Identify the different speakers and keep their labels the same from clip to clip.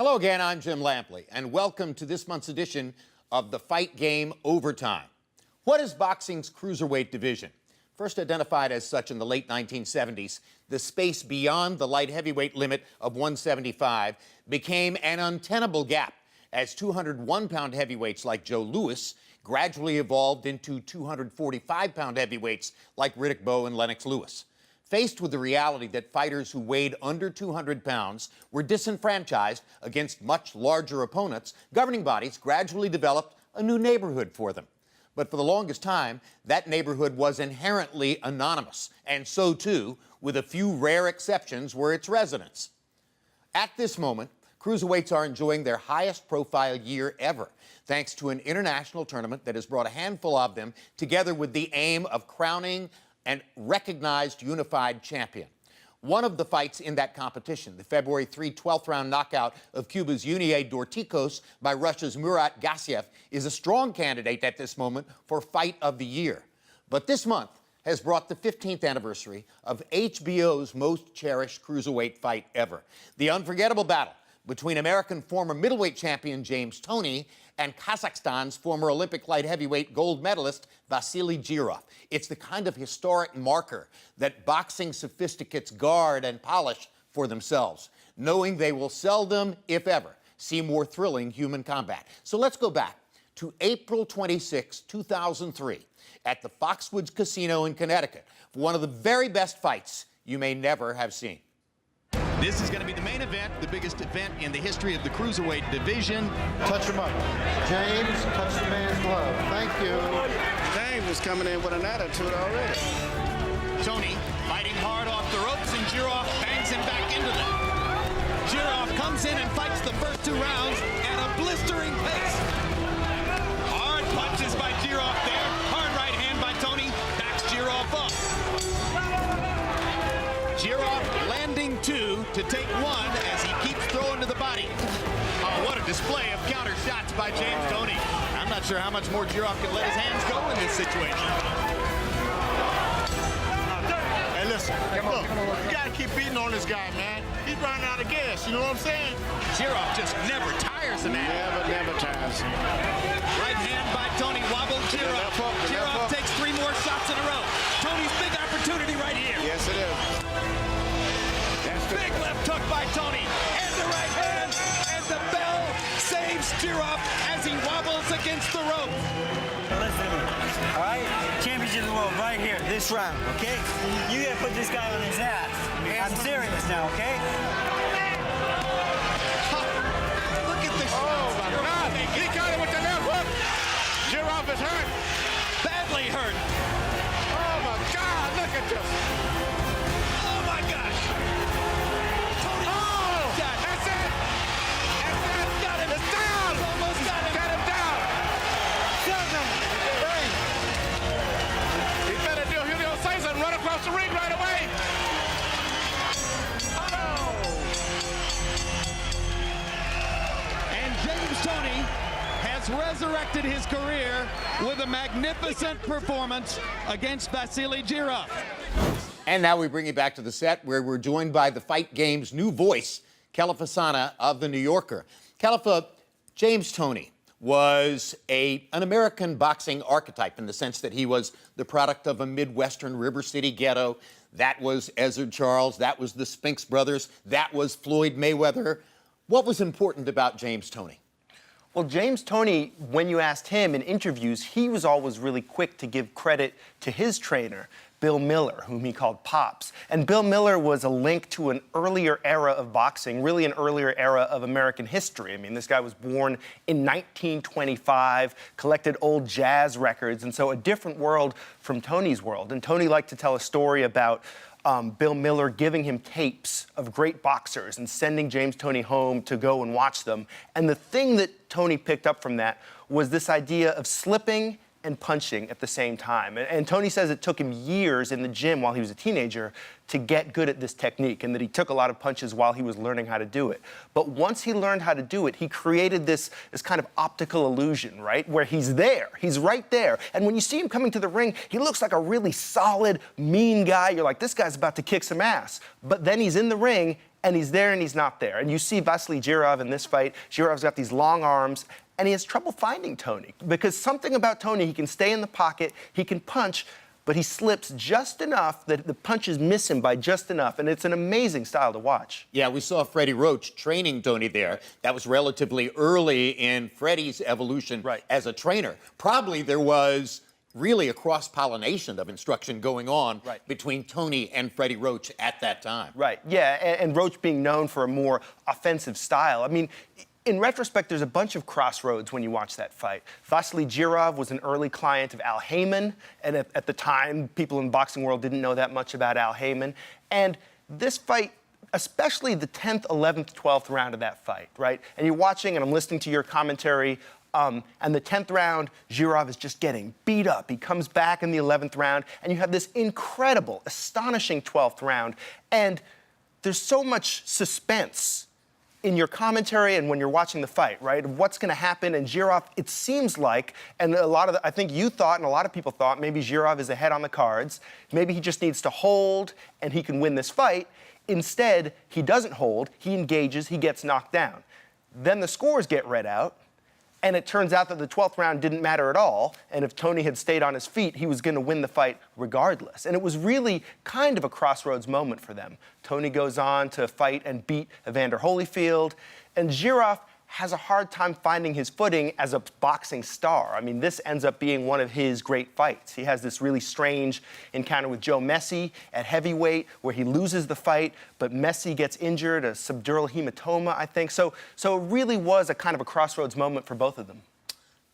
Speaker 1: Hello again, I'm Jim Lampley, and welcome to this month's edition of the Fight Game Overtime. What is boxing's cruiserweight division? First identified as such in the late 1970s, the space beyond the light heavyweight limit of 175 became an untenable gap as 201-pound heavyweights like Joe Louis gradually evolved into 245-pound heavyweights like Riddick Bowe and Lennox Lewis. Faced with the reality that fighters who weighed under 200 pounds were disenfranchised against much larger opponents, governing bodies gradually developed a new neighborhood for them. But for the longest time, that neighborhood was inherently anonymous, and so too, with a few rare exceptions, were its residents. At this moment, cruiserweights are enjoying their highest profile year ever, thanks to an international tournament that has brought a handful of them together with the aim of crowning and recognized unified champion. One of the fights in that competition, the February 3 12th round knockout of Cuba's Unier Dorticos by Russia's Murat Gassiev, is a strong candidate at this moment for Fight of the Year. But this month has brought the 15th anniversary of HBO's most cherished cruiserweight fight ever, the unforgettable battle between American former middleweight champion James Toney and Kazakhstan's former Olympic light heavyweight gold medalist Vassiliy Jirov. It's the kind of historic marker that boxing sophisticates guard and polish for themselves, knowing they will seldom, if ever, see more thrilling human combat. So let's go back to April 26, 2003, at the Foxwoods Casino in Connecticut for one of the very best fights you may never have seen.
Speaker 2: This is going to be the main event, the biggest event in the history of the cruiserweight division.
Speaker 3: Touch him up. James, touch the man's glove. Thank you.
Speaker 4: James is coming in with an attitude already.
Speaker 2: Toney fighting hard off the ropes, and Jirov bangs him back into them. Jirov comes in and fights the first two rounds at a blistering pace. Hard punches by Jirov there. Hard right hand by Toney. Backs Jirov up. Jirov landing two to take one as he keeps throwing to the body. Oh, what a display of counter shots by James Toney. I'm not sure how much more Jirov can let his hands go in this situation.
Speaker 4: Hey, listen, look, you gotta keep beating on this guy, man. He's running out of gas, you know what I'm saying?
Speaker 2: Jirov just never tires a man.
Speaker 4: Never tires.
Speaker 2: Right hand by Toney wobbled Jirov. Jirov takes three more shots in a row. Toney's big opportunity right here.
Speaker 4: Yes, it is.
Speaker 2: Big left hook by Toney, and the right hand, and the bell saves Jirov as he wobbles against the rope.
Speaker 5: Listen, all right? Championship of the world right here, this round, okay? You gotta put this guy on his ass. I'm serious now, okay?
Speaker 2: Look at this.
Speaker 4: Oh, my God. He got him with the left hook. Jirov is hurt.
Speaker 2: Badly hurt.
Speaker 4: Oh, my God, look at this.
Speaker 2: Oh, my gosh. Toney.
Speaker 4: Oh, that's it.
Speaker 2: Got him.
Speaker 4: It's down.
Speaker 2: Almost got him.
Speaker 4: Got him down. He better do Julio Cesar and run across the ring right away. Oh.
Speaker 2: And James Toney has resurrected his career with a magnificent performance against Vassiliy Jirov.
Speaker 1: And now we bring you back to the set where we're joined by the Fight Game's new voice, Kelefa Sanneh of The New Yorker. Kelefa, James Toney was an American boxing archetype in the sense that he was the product of a Midwestern River City ghetto. That was Ezzard Charles. That was the Spinks brothers. That was Floyd Mayweather. What was important about James Toney?
Speaker 6: Well, James Toney, when you asked him in interviews, he was always really quick to give credit to his trainer, Bill Miller, whom he called Pops. And Bill Miller was a link to an earlier era of boxing, really an earlier era of American history. I mean, this guy was born in 1925, collected old jazz records, and so a different world from Toney's world. And Toney liked to tell a story about Bill Miller giving him tapes of great boxers and sending James Toney home to go and watch them. And the thing that Toney picked up from that was this idea of slipping and punching at the same time. And Toney says it took him years in the gym while he was a teenager to get good at this technique, and that he took a lot of punches while he was learning how to do it. But once he learned how to do it, he created this kind of optical illusion, right? Where he's there, he's right there. And when you see him coming to the ring, he looks like a really solid, mean guy. You're like, this guy's about to kick some ass. But then he's in the ring, and he's there and he's not there. And you see Vassiliy Jirov in this fight. Jirov's got these long arms, and he has trouble finding Toney because something about Toney, he can stay in the pocket, he can punch, but he slips just enough that the punches miss him by just enough, and it's an amazing style to watch.
Speaker 1: Yeah, we saw Freddie Roach training Toney there. That was relatively early in Freddie's evolution as a trainer. Probably there was really a cross-pollination of instruction going on between Toney and Freddie Roach at that time.
Speaker 6: Right, yeah, and Roach being known for a more offensive style. I mean, in retrospect, there's a bunch of crossroads when you watch that fight. Vassiliy Jirov was an early client of Al Heyman, and at the time, people in the boxing world didn't know that much about Al Heyman. And this fight, especially the 10th, 11th, 12th round of that fight, right? And you're watching, and I'm listening to your commentary, and the 10th round, Jirov is just getting beat up. He comes back in the 11th round, and you have this incredible, astonishing 12th round. And there's so much suspense in your commentary and when you're watching the fight, right? What's going to happen? And Jirov, it seems like, and I think you thought, and a lot of people thought, maybe Jirov is ahead on the cards. Maybe he just needs to hold, and he can win this fight. Instead, he doesn't hold. He engages. He gets knocked down. Then the scores get read out. And it turns out that the 12th round didn't matter at all. And if Toney had stayed on his feet, he was going to win the fight regardless. And it was really kind of a crossroads moment for them. Toney goes on to fight and beat Evander Holyfield. And Jirov has a hard time finding his footing as a boxing star. I mean, this ends up being one of his great fights. He has this really strange encounter with Joe Messi at heavyweight where he loses the fight, but Messi gets injured, a subdural hematoma, I think. So it really was a kind of a crossroads moment for both of them.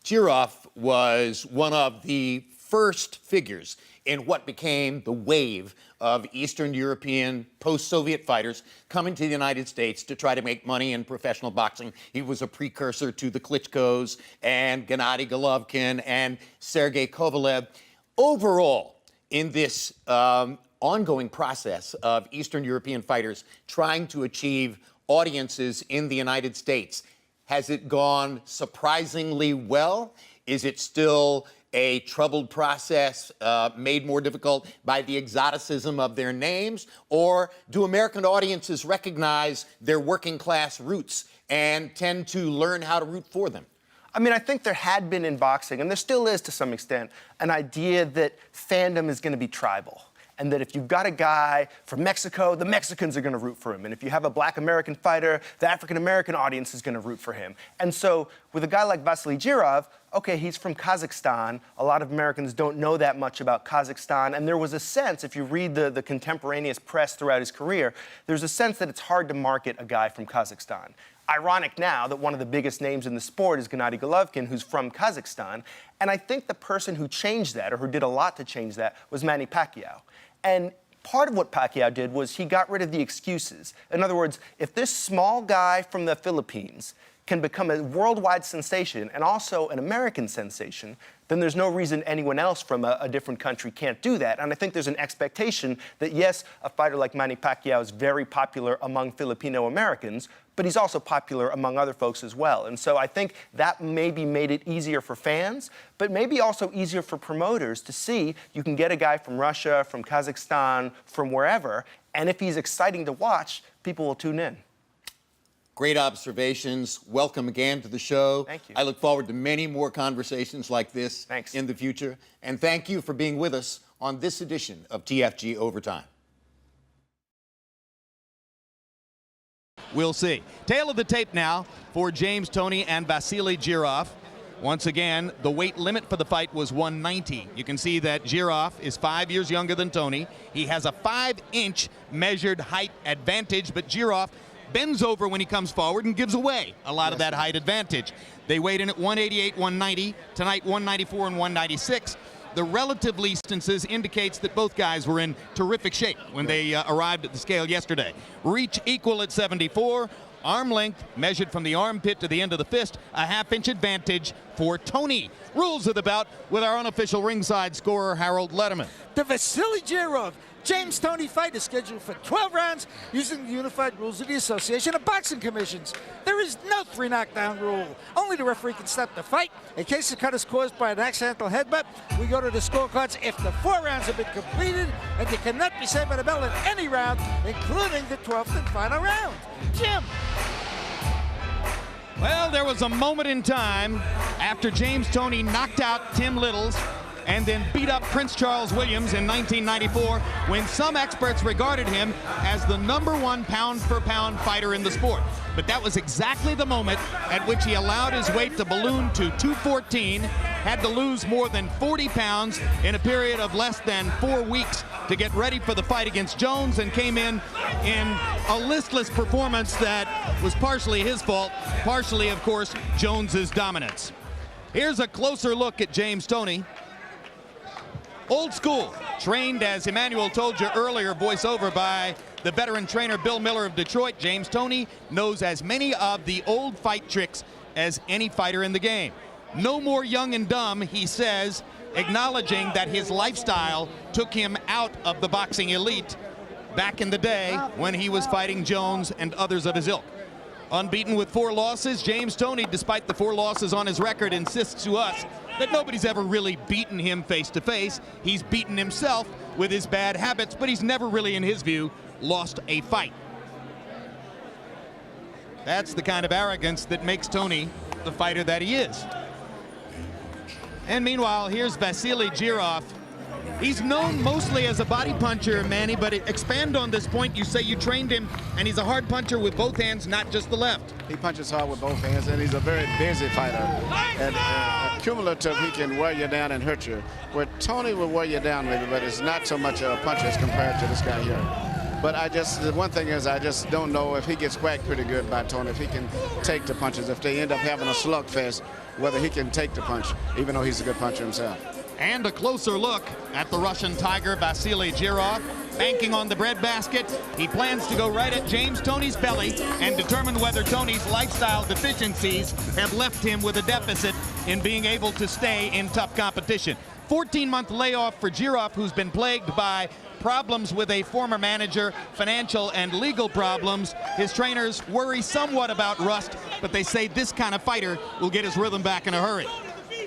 Speaker 1: Jirov was one of the first figures in what became the wave of Eastern European post-Soviet fighters coming to the United States to try to make money in professional boxing. He was a precursor to the Klitschkos and Gennady Golovkin and Sergei Kovalev. Overall, in this ongoing process of Eastern European fighters trying to achieve audiences in the United States, has it gone surprisingly well? Is it still a troubled process made more difficult by the exoticism of their names? Or do American audiences recognize their working class roots and tend to learn how to root for them?
Speaker 6: I mean, I think there had been in boxing, and there still is to some extent, an idea that fandom is going to be tribal. And that if you've got a guy from Mexico, the Mexicans are going to root for him. And if you have a black American fighter, the African-American audience is going to root for him. And so with a guy like Vassiliy Jirov, okay, he's from Kazakhstan. A lot of Americans don't know that much about Kazakhstan. And there was a sense, if you read the contemporaneous press throughout his career, there's a sense that it's hard to market a guy from Kazakhstan. Ironic now that one of the biggest names in the sport is Gennady Golovkin, who's from Kazakhstan. And I think the person who changed that, or who did a lot to change that, was Manny Pacquiao. And part of what Pacquiao did was he got rid of the excuses. In other words, if this small guy from the Philippines can become a worldwide sensation and also an American sensation, then there's no reason anyone else from a different country can't do that. And I think there's an expectation that, yes, a fighter like Manny Pacquiao is very popular among Filipino Americans, but he's also popular among other folks as well. And so I think that maybe made it easier for fans, but maybe also easier for promoters to see you can get a guy from Russia, from Kazakhstan, from wherever, and if he's exciting to watch, people will tune in.
Speaker 1: Great observations. Welcome again to the show.
Speaker 6: Thank you.
Speaker 1: I look forward to many more conversations like this in the future. And thank you for being with us on this edition of TFG Overtime.
Speaker 2: We'll see. Tail of the tape now for James Toney and Vassiliy Jirov. Once again, the weight limit for the fight was 190. You can see that Jirov is 5 years younger than Toney. He has a 5-inch measured height advantage, but Jirov bends over when he comes forward and gives away a lot of that height advantage. They weighed in at 188, 190. Tonight, 194 and 196. The relative distances indicates that both guys were in terrific shape when they arrived at the scale yesterday. Reach equal at 74. Arm length measured from the armpit to the end of the fist, a half-inch advantage for Toney. Rules of the bout with our unofficial ringside scorer, Harold Letterman.
Speaker 7: The Vassiliy Jirov James Toney fight is scheduled for 12 rounds using the unified rules of the Association of Boxing Commissions. There is no 3 knockdown rule. Only the referee can stop the fight. In case the cut is caused by an accidental headbutt, we go to the scorecards if the 4 rounds have been completed, and you cannot be saved by the bell in any round, including the 12th and final round. Jim.
Speaker 2: Well, there was a moment in time after James Toney knocked out Tim Littles and then beat up Prince Charles Williams in 1994 when some experts regarded him as the #1 pound-for-pound fighter in the sport. But that was exactly the moment at which he allowed his weight to balloon to 214, had to lose more than 40 pounds in a period of less than 4 weeks to get ready for the fight against Jones, and came in a listless performance that was partially his fault, partially, of course, Jones's dominance. Here's a closer look at James Toney. Old school, trained, as Emmanuel told you earlier, voiceover by the veteran trainer Bill Miller of Detroit. James Toney knows as many of the old fight tricks as any fighter in the game. No more young and dumb, he says, acknowledging that his lifestyle took him out of the boxing elite back in the day when he was fighting Jones and others of his ilk. Unbeaten with 4 losses, James Toney, despite the 4 losses on his record, insists to us that nobody's ever really beaten him face-to-face. He's beaten himself with his bad habits, but he's never really, in his view, lost a fight. That's the kind of arrogance that makes Toney the fighter that he is. And meanwhile, here's Vassiliy Jirov. He's known mostly as a body puncher, Manny, but expand on this point. You say you trained him, and he's a hard puncher with both hands, not just the left.
Speaker 8: He punches hard with both hands, and he's a very busy fighter. And cumulative, he can wear you down and hurt you. Where Toney will wear you down, maybe, but it's not so much a puncher as compared to this guy here. But the one thing is, I just don't know if he gets whacked pretty good by Toney, if he can take the punches. If they end up having a slugfest, whether he can take the punch, even though he's a good puncher himself.
Speaker 2: And a closer look at the Russian Tiger, Vassiliy Jirov. Banking on the breadbasket, he plans to go right at James Toney's belly and determine whether Toney's lifestyle deficiencies have left him with a deficit in being able to stay in tough competition. 14-month layoff for Jirov, who's been plagued by problems with a former manager, financial and legal problems. His trainers worry somewhat about rust, but they say this kind of fighter will get his rhythm back in a hurry.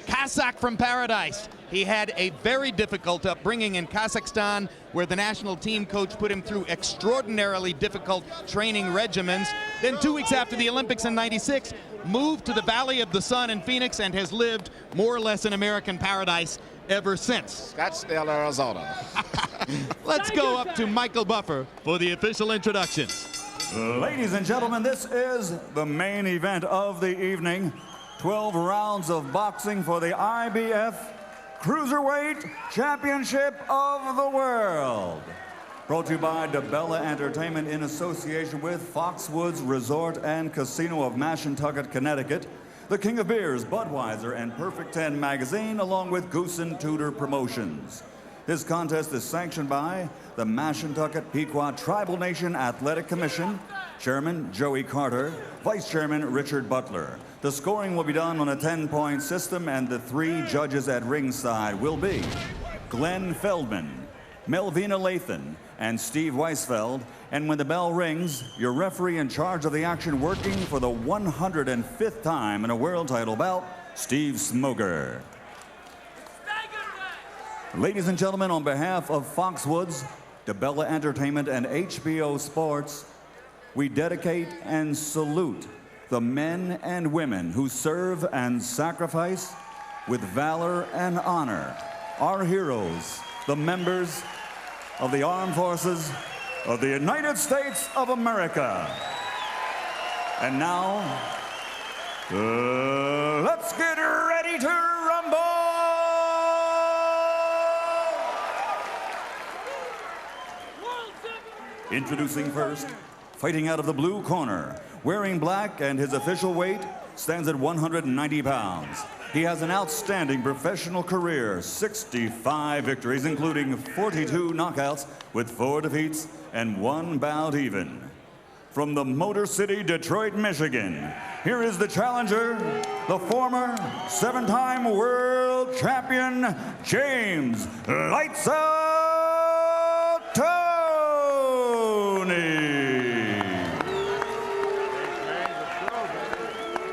Speaker 2: Kazakh from paradise. He had a very difficult upbringing in Kazakhstan, where the national team coach put him through extraordinarily difficult training regimens. Then 2 weeks after the Olympics in '96, moved to the Valley of the Sun in Phoenix and has lived more or less in American paradise ever since.
Speaker 8: Scottsdale, Arizona.
Speaker 2: Let's go up to Michael Buffer for the official introductions.
Speaker 9: Ladies and gentlemen, this is the main event of the evening. 12 rounds of boxing for the IBF Cruiserweight Championship of the World. Brought to you by DeBella Entertainment in association with Foxwoods Resort and Casino of Mashantucket, Connecticut, the King of Beers, Budweiser, and Perfect 10 Magazine, along with Goose and Tudor Promotions. This contest is sanctioned by the Mashantucket Pequot Tribal Nation Athletic Commission, Chairman Joey Carter, Vice Chairman Richard Butler. The scoring will be done on a 10-point system, and the 3 judges at ringside will be Glenn Feldman, Melvina Lathan, and Steve Weisfeld. And when the bell rings, your referee in charge of the action, working for the 105th time in a world title bout, Steve Smoger. Ladies and gentlemen, on behalf of Foxwoods, DeBella Entertainment, and HBO Sports, we dedicate and salute the men and women who serve and sacrifice with valor and honor, our heroes, the members of the Armed Forces of the United States of America. And now, let's get ready to rumble! Introducing first, fighting out of the blue corner, wearing black and his official weight stands at 190 pounds. He has an outstanding professional career, 65 victories, including 42 knockouts with 4 defeats and 1 bout even. From the Motor City, Detroit, Michigan, here is the challenger, the former 7-time world champion, James "Lights Out" Toney.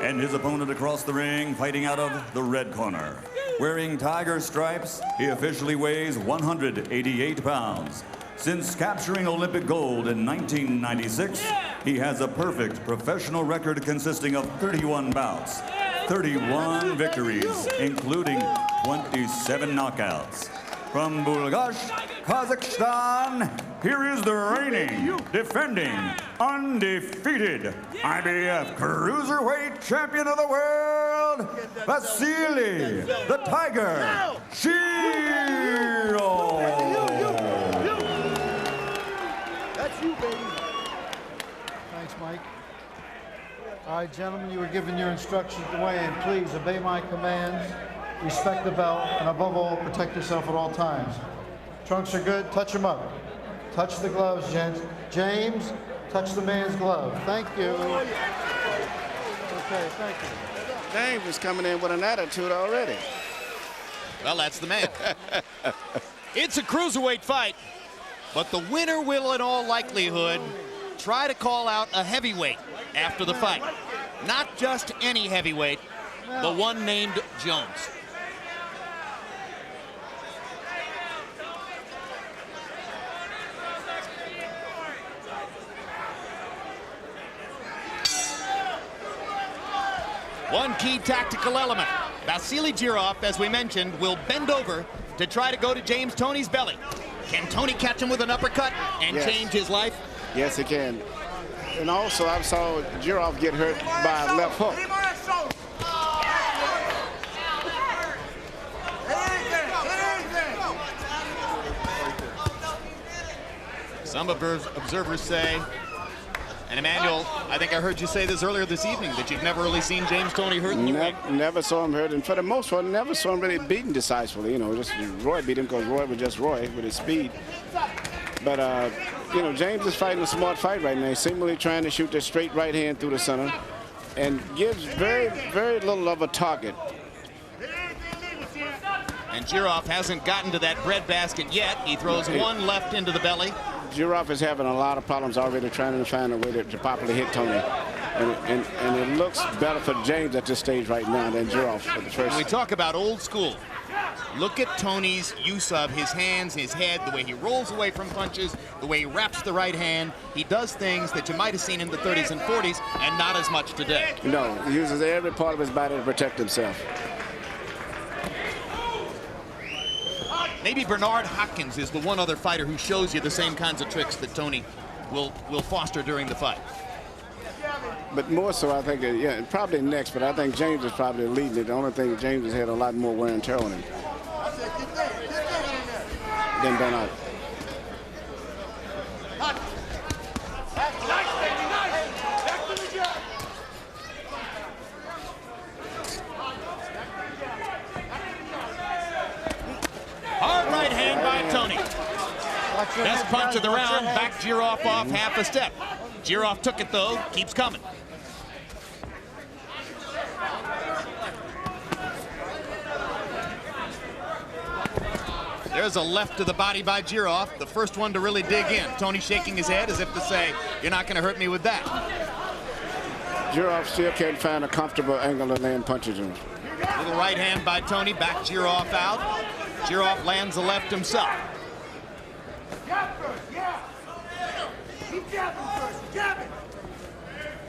Speaker 9: And his opponent across the ring, fighting out of the red corner. Wearing tiger stripes, he officially weighs 188 pounds. Since capturing Olympic gold in 1996, he has a perfect professional record consisting of 31 bouts, 31 victories, including 27 knockouts. From Bulgash, Kazakhstan, here is the reigning, defending, undefeated IBF Cruiserweight Champion of the World, Vassiliy the Tiger Jirov.
Speaker 3: That's you, baby. Thanks, Mike. All right, gentlemen, you were given your instructions to weigh in. Please obey my commands, respect the belt, and above all, protect yourself at all times. Trunks are good. Touch them up. Touch the gloves, gents. James, touch the man's glove. Thank you. Okay, thank you.
Speaker 8: James is coming in with an attitude already.
Speaker 2: Well, that's the man. It's a cruiserweight fight, but the winner will in all likelihood try to call out a heavyweight after the fight. Not just any heavyweight, the one named Jones. One key tactical element. Vassiliy Jirov, as we mentioned, will bend over to try to go to James Toney's belly. Can Toney catch him with an uppercut and change his life?
Speaker 8: Yes, he can. And also, I saw Jirov get hurt by a left hook.
Speaker 2: Some observers say, and Emmanuel, I think I heard you say this earlier this evening, that you've never really seen James Toney hurt in the ring.
Speaker 8: Never saw him hurt, and for the most part, never saw him really beaten decisively. You know, just Roy beat him because Roy was just Roy with his speed. But, you know, James is fighting a smart fight right now. He's seemingly trying to shoot the straight right hand through the center and gives very, very little of a target.
Speaker 2: And Jirov hasn't gotten to that breadbasket yet. He throws one left into the belly.
Speaker 8: Jirov is having a lot of problems already trying to find a way to properly hit Toney. And it looks better for James at this stage right now than Jirov for the first.
Speaker 2: When we talk about old school, look at Toney's use of his hands, his head, the way he rolls away from punches, the way he wraps the right hand. He does things that you might have seen in the 30s and 40s and not as much today.
Speaker 8: No, he uses every part of his body to protect himself.
Speaker 2: Maybe Bernard Hopkins is the one other fighter who shows you the same kinds of tricks that Toney will foster during the fight.
Speaker 8: But more so, I think, yeah, probably next, but I think James is probably leading it. The only thing, James has had a lot more wear and tear on him than Bernard.
Speaker 2: Hard right hand by Toney. Best punch of the round, backed Jirov off half a step. Jirov took it though, keeps coming. There's a left to the body by Jirov, the first one to really dig in. Toney shaking his head as if to say, you're not going to hurt me with that.
Speaker 8: Jirov still can't find a comfortable angle to land punches in.
Speaker 2: Little right hand by Toney, back Jirov out. Jirov lands the left himself.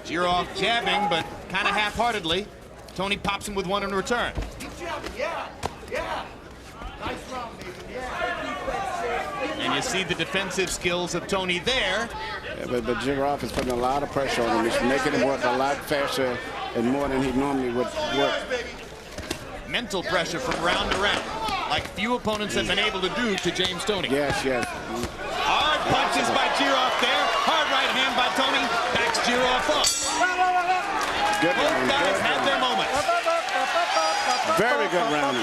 Speaker 2: Jirov jabbing, but kind of half-heartedly. Toney pops him with one in return. And you see the defensive skills of Toney there.
Speaker 8: Yeah, but Jirov is putting a lot of pressure on him. He's making him work a lot faster and more than he normally would work.
Speaker 2: Mental pressure from round to round, like few opponents have been able to do to James Toney.
Speaker 8: Yes, yes.
Speaker 2: Hard punches by Jirov there. Hard right hand by Toney. Backs Jirov up.
Speaker 8: Good
Speaker 2: Both
Speaker 8: round,
Speaker 2: guys
Speaker 8: good
Speaker 2: had
Speaker 8: round.
Speaker 2: their moments.
Speaker 8: Very good round.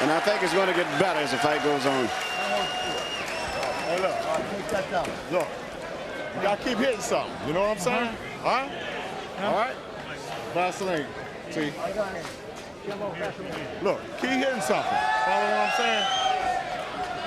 Speaker 8: And I think it's going to get better as the fight goes on.
Speaker 4: Hey, look, take that down. Look, you got to keep hitting something. You know what I'm saying? All right? All right? Vaseline. See? Look, keep hitting something. Follow what I'm saying?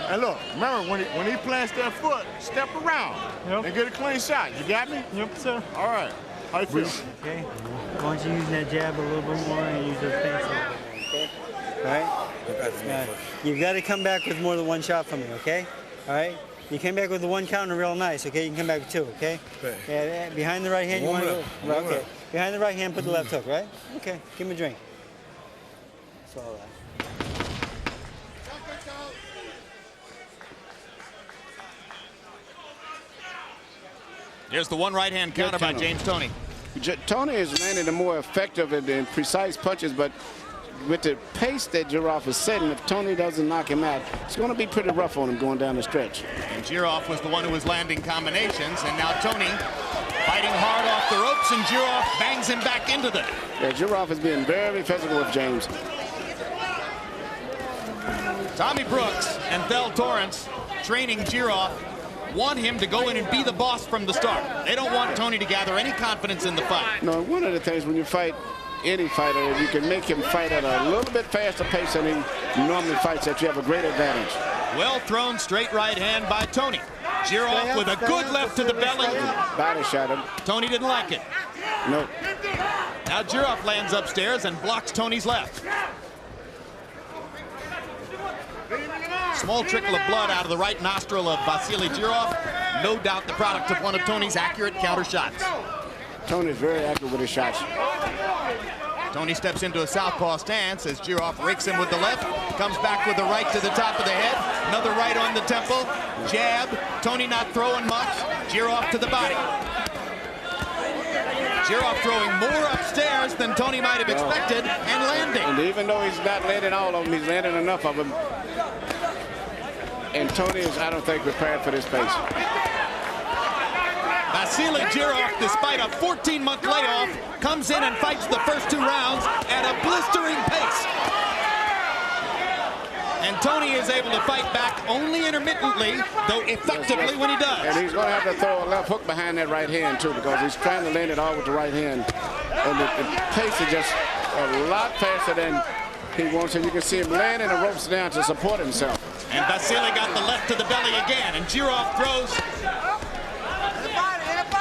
Speaker 4: And look, remember, when he plants that foot, step around and get a clean shot. You got me?
Speaker 5: Yep, sir.
Speaker 4: All right. How you feel?
Speaker 5: Okay. Why don't you use that jab a little bit more and use those feints a little bit more, okay? All right? You've got to come back with more than one shot from me, okay? All right? You came back with the one counter real nice, okay? You can come back with two, okay?
Speaker 10: Okay.
Speaker 5: Yeah, behind the right hand, you want to go? Right, okay. Behind the right hand, put the left hook, right? Okay, give him a drink. That's all right.
Speaker 2: Here's the one right-hand counter by James Toney.
Speaker 8: Toney is landing the more effective and precise punches, but with the pace that Jirov is setting, if Toney doesn't knock him out, it's going to be pretty rough on him going down the stretch.
Speaker 2: And Jirov was the one who was landing combinations, and now Toney fighting hard off the ropes, and Jirov bangs him back into them.
Speaker 8: Yeah, Jirov has been very physical with James.
Speaker 2: Tommy Brooks and Thel Torrance training Jirov want him to go in and be the boss from the start. They don't want Toney to gather any confidence in the fight.
Speaker 8: No, one of the things when you fight any fighter, you can make him fight at a little bit faster pace than he normally fights, that you have a great advantage.
Speaker 2: Well thrown straight right hand by Toney. Jirov with a good left to the belly.
Speaker 8: Body shot him.
Speaker 2: Toney didn't like it.
Speaker 8: No.
Speaker 2: Now Jirov lands upstairs and blocks Toney's left. Small trickle of blood out of the right nostril of Vassiliy Jirov. No doubt the product of one of Toney's accurate counter shots.
Speaker 8: Toney's very accurate with his shots.
Speaker 2: Toney steps into a southpaw stance as Jirov rakes him with the left. Comes back with the right to the top of the head. Another right on the temple. Jab. Toney not throwing much. Jirov to the body. Jirov throwing more upstairs than Toney might have expected and landing.
Speaker 8: And even though he's not landing all of them, he's landing enough of them. And Toney is, I don't think, prepared for this pace.
Speaker 2: Vassiliy Jirov, despite a 14-month layoff, comes in and fights the first 2 rounds at a blistering pace. And Toney is able to fight back only intermittently, though effectively when he does.
Speaker 8: And he's going to have to throw a left hook behind that right hand, too, because he's trying to land it all with the right hand. And the pace is just a lot faster than he wants, and you can see him landing the ropes down to support himself.
Speaker 2: And Vassiliy got the left to the belly again, and Jirov throws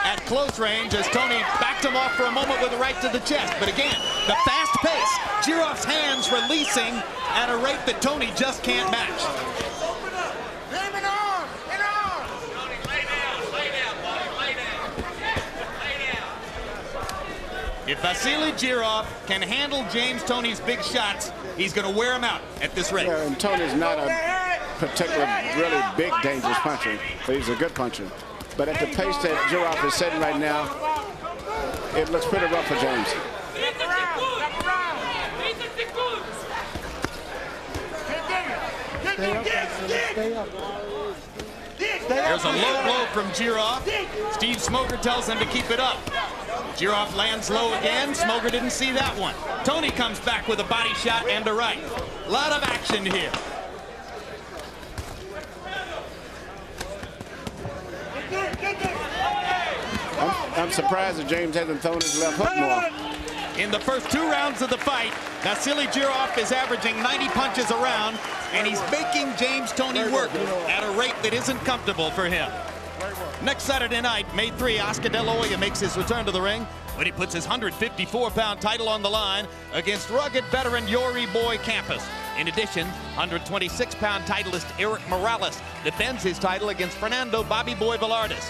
Speaker 2: at close range as Toney backed him off for a moment with a right to the chest. But again, the fast pace, Jirov's hands releasing at a rate that Toney just can't match. If Vassiliy Jirov can handle James Toney's big shots, he's going to wear him out at this rate.
Speaker 8: Yeah, and Toney's not a particular really big, dangerous puncher, but he's a good puncher. But at the pace that Jirov is setting right now, it looks pretty rough for James.
Speaker 2: There's a low blow from Jirov. Steve Smoger tells him to keep it up. Jirov lands low again. Smoger didn't see that one. Toney comes back with a body shot and a right. A lot of action here.
Speaker 8: I'm surprised that James hasn't thrown his left hook more.
Speaker 2: In the first 2 rounds of the fight, Vassiliy Jirov is averaging 90 punches a round, and he's making James Toney work at a rate that isn't comfortable for him. Next Saturday night, May 3, Oscar De La Hoya makes his return to the ring when he puts his 154-pound title on the line against rugged veteran Yuri Boy Campos. In addition, 126-pound titleist Eric Morales defends his title against Fernando Bobby Boy Velardes.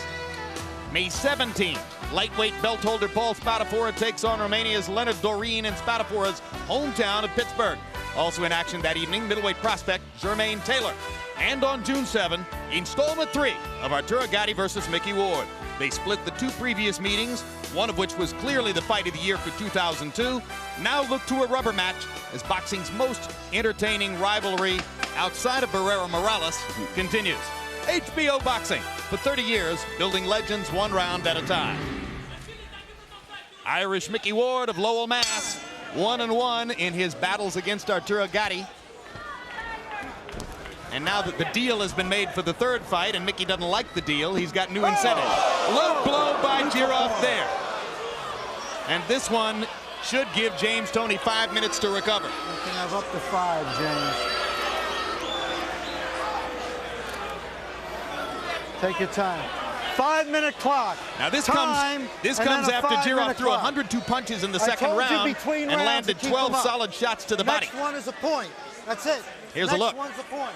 Speaker 2: May 17th, lightweight belt holder Paul Spadafora takes on Romania's Leonard Dorin in Spadafora's hometown of Pittsburgh. Also in action that evening, middleweight prospect Jermaine Taylor. And on June 7, installment 3 of Arturo Gatti versus Mickey Ward. They split the 2 previous meetings, one of which was clearly the fight of the year for 2002. Now look to a rubber match as boxing's most entertaining rivalry outside of Barrera Morales continues. HBO Boxing, for 30 years, building legends 1 round at a time. Irish Mickey Ward of Lowell, Mass. 1-1 in his battles against Arturo Gatti. And now that the deal has been made for the 3rd fight and Mickey doesn't like the deal, he's got new incentives. Low blow by Jirov there. And this one should give James Toney 5 minutes to recover.
Speaker 3: You can have up to 5, James. Take your time. 5-minute clock.
Speaker 2: Now this
Speaker 3: Time,
Speaker 2: comes
Speaker 3: and then a
Speaker 2: after
Speaker 3: 5-minute
Speaker 2: Jirov threw
Speaker 3: clock.
Speaker 2: 102 punches in the
Speaker 3: I
Speaker 2: second
Speaker 3: told you
Speaker 2: round
Speaker 3: between
Speaker 2: and
Speaker 3: rounds
Speaker 2: landed
Speaker 3: to keep
Speaker 2: 12
Speaker 3: them up.
Speaker 2: solid shots to the body.
Speaker 3: Next one is a point. That's it.
Speaker 2: Here's a
Speaker 3: Next
Speaker 2: look.
Speaker 3: one's a point.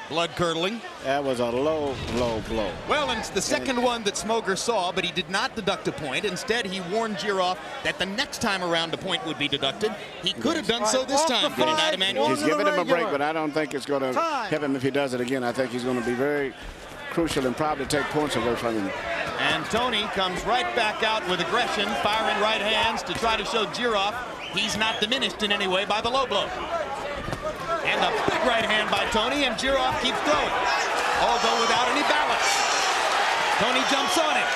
Speaker 2: Blood curdling.
Speaker 8: That was a low, low blow.
Speaker 2: Well, and it's the second one that Smoger saw, but he did not deduct a point. Instead, he warned Jirov that the next time around a point would be deducted. He could have done so this time, did he not, Emmanuel?
Speaker 8: He's giving him a break, but I don't think it's going to help him if he does it again. I think he's going to be very crucial and probably take points away from him.
Speaker 2: And Toney comes right back out with aggression, firing right hands to try to show Jirov he's not diminished in any way by the low blow. And a big right hand by Toney, and Jirov keeps throwing, although without any balance. Toney jumps on it.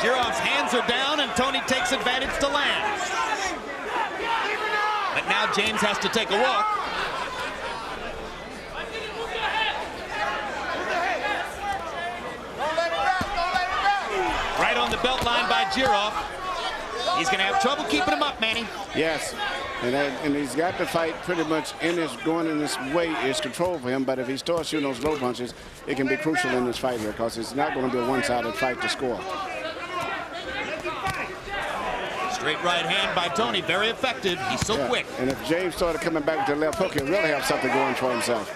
Speaker 2: Jirov's hands are down, and Toney takes advantage to land. But now James has to take a walk. Right on the belt line by Jirov. He's going to have trouble keeping him up, Manny.
Speaker 8: Yes, and he's got the fight pretty much going in this way is control for him, but if he starts shooting those low punches, it can be crucial in this fight here because it's not going to be a one-sided fight to score.
Speaker 2: Straight right hand by Toney, very effective. He's so quick.
Speaker 8: And if James started coming back with the left hook, he'll really have something going for himself.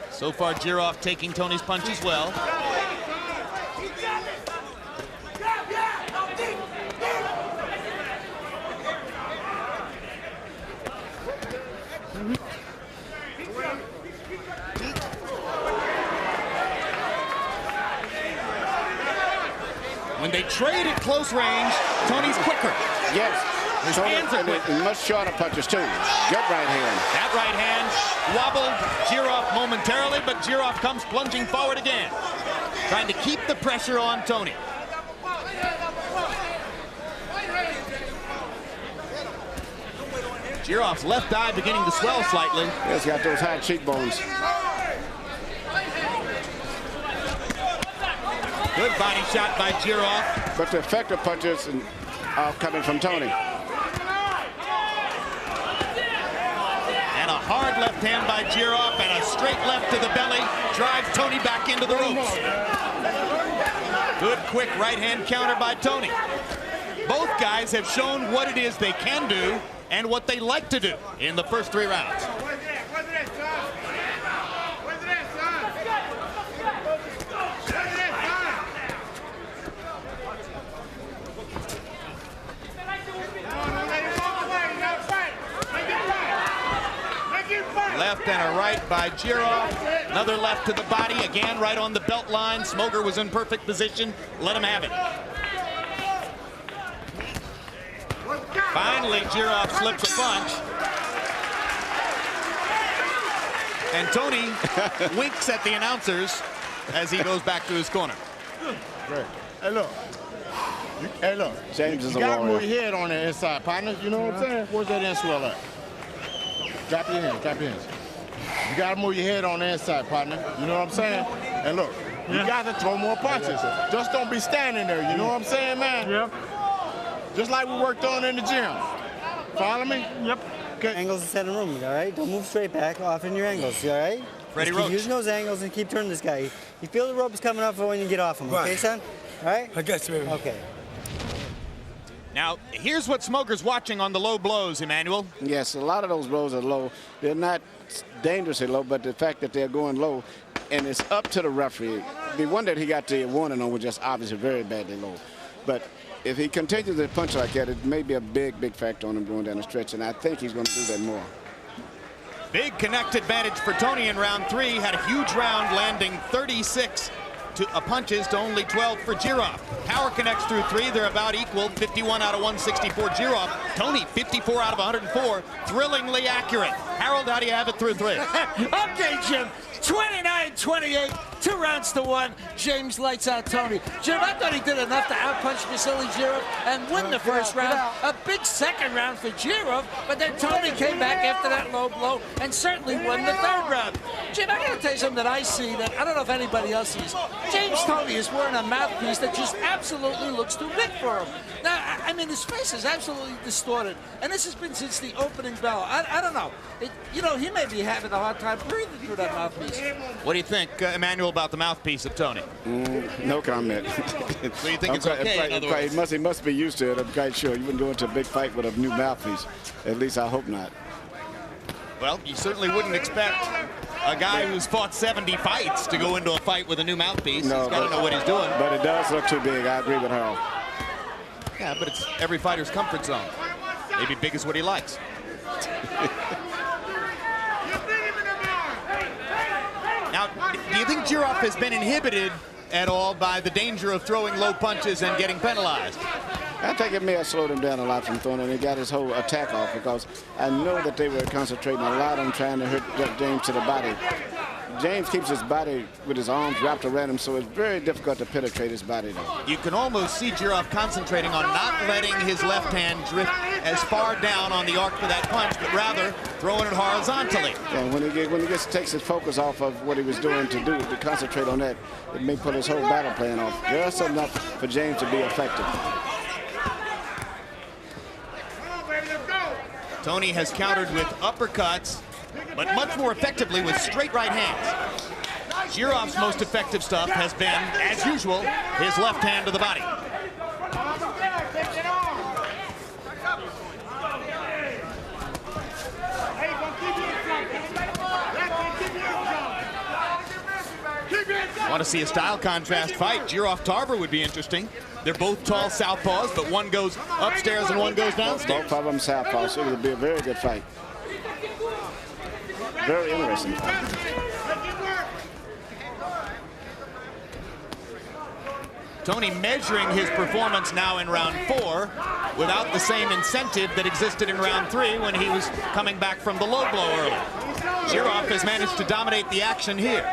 Speaker 2: So far, Jirov taking Toney's punches well. When they trade at close range, Toney's quicker.
Speaker 8: Yes.
Speaker 2: His hands are quick.
Speaker 8: And much shorter punches, too. Good right hand.
Speaker 2: That right hand wobbled Jirov momentarily, but Jirov comes plunging forward again, trying to keep the pressure on Toney. Jirov's left eye beginning to swell slightly.
Speaker 8: He's got those high cheekbones.
Speaker 2: Good body shot by Jirov.
Speaker 8: But the effective punches are coming from Toney.
Speaker 2: And a hard left hand by Jirov and a straight left to the belly drives Toney back into the ropes. Good quick right hand counter by Toney. Both guys have shown what it is they can do and what they like to do in the first 3 rounds. Left and a right by Jirov. Another left to the body, again right on the belt line. Smoger was in perfect position. Let him have it. Finally, Jirov slips a punch. And Toney winks at the announcers as he goes back to his corner.
Speaker 4: Great. Hey, look. Hey, look.
Speaker 8: James is
Speaker 4: you
Speaker 8: a
Speaker 4: got to
Speaker 8: warrior.
Speaker 4: move your head on the inside, partner. You know what I'm saying? Where's that in swell at? Drop your hands. Drop your hands. You got to move your head on the inside, partner. You know what I'm saying? And look, you got to throw more punches. Just don't be standing there. You know what I'm saying, man?
Speaker 10: Yep.
Speaker 4: Just like we worked on in the gym. Follow me?
Speaker 10: Yep.
Speaker 4: Okay.
Speaker 5: Angles to center room, all right? Don't move straight back, off in your angles, all right?
Speaker 2: Freddie
Speaker 5: Just keep
Speaker 2: Roach.
Speaker 5: using those angles and keep turning this guy. You feel the ropes coming up for when you get off him, okay,
Speaker 10: Right.
Speaker 5: son? All right?
Speaker 10: I guess, baby.
Speaker 5: Okay.
Speaker 2: Now, here's what Smoger's watching on the low blows, Emmanuel.
Speaker 8: Yes, a lot of those blows are low. They're not dangerously low, but the fact that they're going low, and it's up to the referee. The one that he got the warning on was just obviously very badly low. But if he continues to punch like that, it may be a big, big factor on him going down the stretch, and I think he's going to do that more.
Speaker 2: Big connect advantage for Toney in round 3. Had a huge round, landing 36 punches to only 12 for Jirov. Power connects through 3. They're about equal. 51 out of 164 Jirov. Toney, 54 out of 104. Thrillingly accurate. Harold, how do you have it through 3?
Speaker 7: Okay, Jim. 29-28. 2-1. James lights out Toney. Jim, I thought he did enough to outpunch Vassiliy Jirov and win the first round. A big second round for Jirov, but then Toney came back after that low blow and certainly won the third round. Jim, I gotta tell you something that I see that I don't know if anybody else sees. James Toney is wearing a mouthpiece that just absolutely looks too big for him. Now, I mean, his face is absolutely distorted, and this has been since the opening bell. I don't know. He may be having a hard time breathing through that mouthpiece.
Speaker 2: What do you think, Emmanuel, about the mouthpiece of Toney?
Speaker 8: No comment.
Speaker 2: So you think it's okay, in other words?
Speaker 8: He must be used to it, I'm quite sure. You wouldn't go into a big fight with a new mouthpiece. At least I hope not.
Speaker 2: Well, you certainly wouldn't expect a guy who's fought 70 fights to go into a fight with a new mouthpiece.
Speaker 8: No,
Speaker 2: he's got to know what he's doing.
Speaker 8: But it does look too big. I agree with Harold.
Speaker 2: Yeah, but it's every fighter's comfort zone. Maybe big is what he likes. Now, do you think Jirov has been inhibited at all by the danger of throwing low punches and getting penalized?
Speaker 8: I think it may have slowed him down a lot from throwing, and he got his whole attack off, because I know that they were concentrating a lot on trying to hurt James to the body. James keeps his body with his arms wrapped around him, so it's very difficult to penetrate his body, though.
Speaker 2: You can almost see Jirov concentrating on not letting his left hand drift as far down on the arc for that punch, but rather throwing it horizontally.
Speaker 8: And when he takes his focus off of what he was doing to concentrate on that, it may put his whole battle plan off. Just enough for James to be effective.
Speaker 2: Toney has countered with uppercuts, but much more effectively with straight right hands. Jirov's most effective stuff has been, as usual, his left hand to the body. Want to see a style contrast fight? Jirov-Tarver would be interesting. They're both tall southpaws, but one goes upstairs and one goes downstairs.
Speaker 8: Both of them southpaws, so it would be a very good fight. Very interesting fight.
Speaker 2: Toney measuring his performance now in round 4 without the same incentive that existed in round 3 when he was coming back from the low blow early. Jirov has managed to dominate the action here.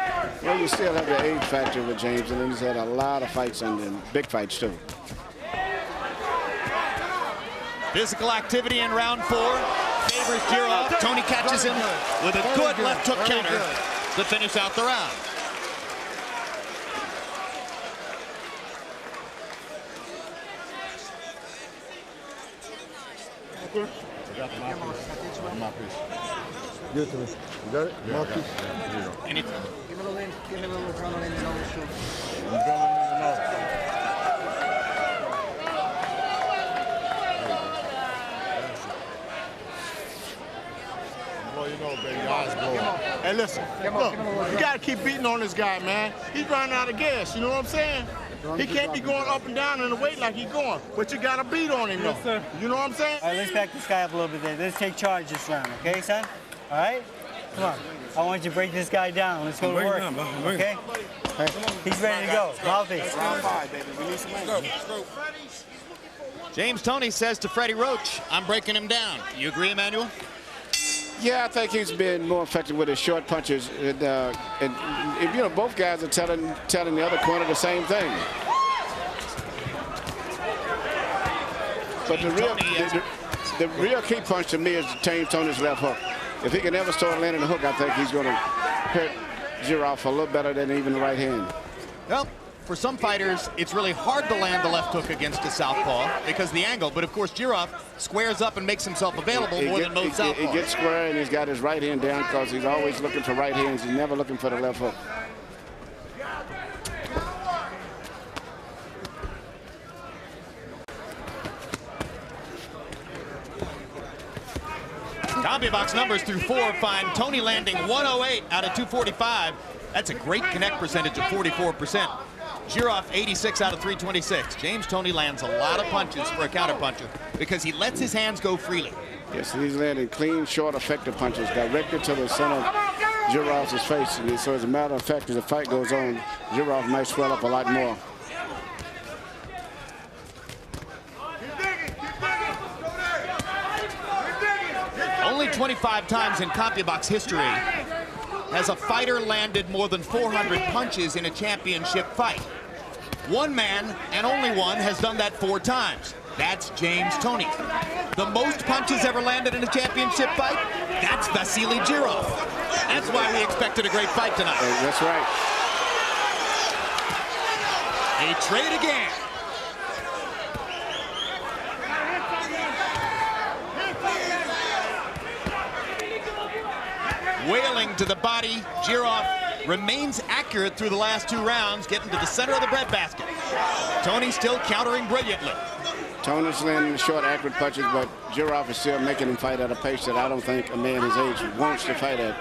Speaker 8: Well, you still have the age factor with James, and then he's had a lot of fights under him, big fights too.
Speaker 2: Physical activity in round 4 favors Jirov. Toney catches him with a good left hook counter to finish out the round.
Speaker 3: Give it to me. You got it? Mouthpiece?
Speaker 2: Anytime.
Speaker 4: Hey, listen, look, you got to keep beating on this guy, man. He's running out of gas, you know what I'm saying? He can't be going up and down in the weight like he's going, but you got to beat on him, though. You know what I'm saying?
Speaker 5: All right, let's back this guy up a little bit there. Let's take charge this round, okay, son? All right? Come on. I want you to break this guy down. Let's go to work, okay? All right. He's ready to go. Mouthpiece.
Speaker 8: Round 5, baby. We need some anger.
Speaker 2: James Toney says to Freddie Roach, I'm breaking him down. You agree, Emmanuel?
Speaker 8: Yeah, I think he's been more effective with his short punches. And you know, both guys are telling the other corner the same thing. But the real key punch to me is James Toney's left hook. If he can ever start landing the hook, I think he's going to hurt Jirov a little better than even the right hand.
Speaker 2: Well, for some fighters, it's really hard to land the left hook against a southpaw because of the angle. But of course, Jirov squares up and makes himself available more than most southpaws.
Speaker 8: He gets square, and he's got his right hand down because he's always looking for right hands. He's never looking for the left hook.
Speaker 2: CompuBox numbers through 4 find Toney landing 108 out of 245. That's a great connect percentage of 44%. Jirov 86 out of 326. James Toney lands a lot of punches for a counterpuncher because he lets his hands go freely.
Speaker 8: Yes, he's landing clean, short, effective punches directed to the center of Jirov's face. And so as a matter of fact, as the fight goes on, Jirov might swell up a lot more.
Speaker 2: Only 25 times in CompuBox history has a fighter landed more than 400 punches in a championship fight. One man, and only one, has done that 4 times. That's James Toney. The most punches ever landed in a championship fight, that's Vassiliy Jirov. That's why we expected a great fight tonight.
Speaker 8: That's right.
Speaker 2: They trade again. Wailing to the body, Jirov remains accurate through the last 2 rounds, getting to the center of the breadbasket. Toney still countering brilliantly.
Speaker 8: Toney's landing the short, accurate punches, but Jirov is still making him fight at a pace that I don't think a man his age wants to fight at.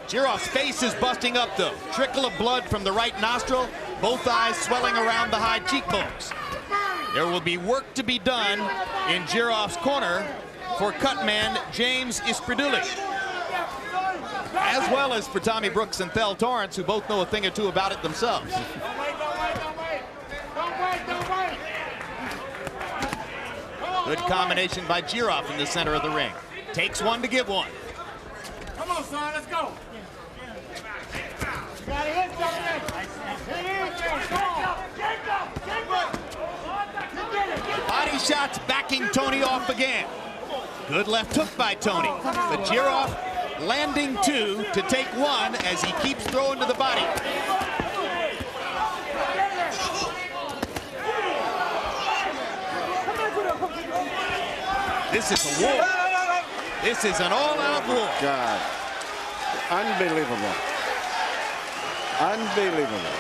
Speaker 2: Jirov's face is busting up, though. Trickle of blood from the right nostril, both eyes swelling around the high cheekbones. There will be work to be done in Jirov's corner for cutman James Ispriduli, as well as for Tommy Brooks and Thel Torrance, who both know a thing or two about it themselves. Good combination by Jirov in the center of the ring. Takes one to give one.
Speaker 4: Come on, son, let's go.
Speaker 2: Body shots backing Toney off again. Good left hook by Toney, but Jirov landing 2 to take 1 as he keeps throwing to the body. This is a war. This is an all-out war.
Speaker 8: God. Unbelievable. Unbelievable.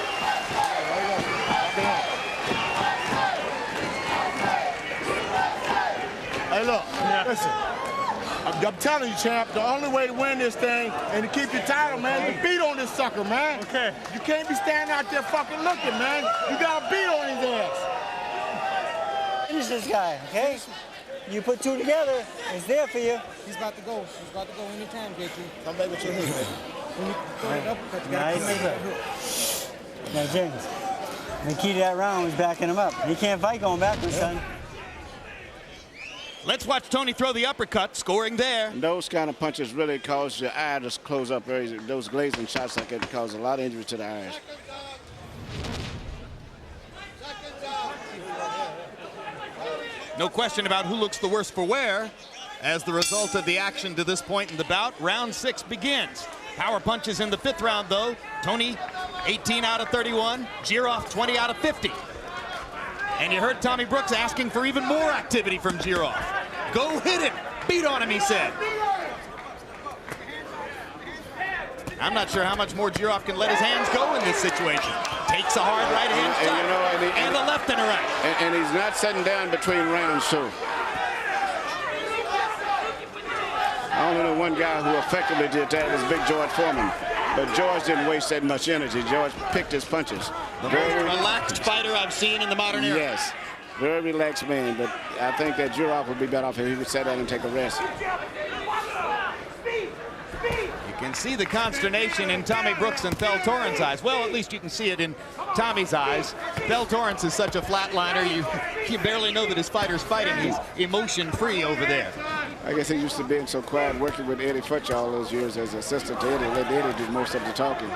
Speaker 4: Hey, look, listen. I'm telling you, champ, the only way to win this thing and to keep your title, man, is to beat on this sucker, man.
Speaker 3: Okay.
Speaker 4: You can't be standing out there fucking looking, man. You gotta beat on his ass.
Speaker 5: Finish this guy, okay? You put 2 together, it's there for you.
Speaker 7: He's about to go. He's about to go anytime, JT.
Speaker 4: Come back with your head, man.
Speaker 7: When you throw it up, you gotta
Speaker 5: Nice.
Speaker 7: come back.
Speaker 5: Now, James, the key to that round was backing him up. He can't fight going backwards, son.
Speaker 2: Let's watch Toney throw the uppercut, scoring there.
Speaker 8: And those kind of punches really cause your eye to close up very easy. Those glazing shots like that cause a lot of injury to the eyes.
Speaker 2: No question about who looks the worse for wear. As the result of the action to this point in the bout, round 6 begins. Power punches in the 5th round, though. Toney, 18 out of 31. Jirov, 20 out of 50. And you heard Tommy Brooks asking for even more activity from Jirov. Go hit him. Beat on him, he said. I'm not sure how much more Jirov can let his hands go in this situation. Takes a hard right hand shot, and a left and a right.
Speaker 8: And he's not sitting down between rounds, too. I only know one guy who effectively did that was Big George Foreman. But George didn't waste that much energy. George picked his punches.
Speaker 2: The most relaxed fighter I've seen in the modern era.
Speaker 8: Yes, very relaxed man. But I think that Jirov would be better off if he would sit down and take a rest.
Speaker 2: You can see the consternation in Tommy Brooks and Thel Torrance's eyes. Well, at least you can see it in Tommy's eyes. Thel Torrance is such a flatliner, you barely know that his fighter's fighting. He's emotion-free over there.
Speaker 8: I guess he used to being so quiet, working with Eddie Futch all those years as assistant to Eddie. Let Eddie do most of the talking.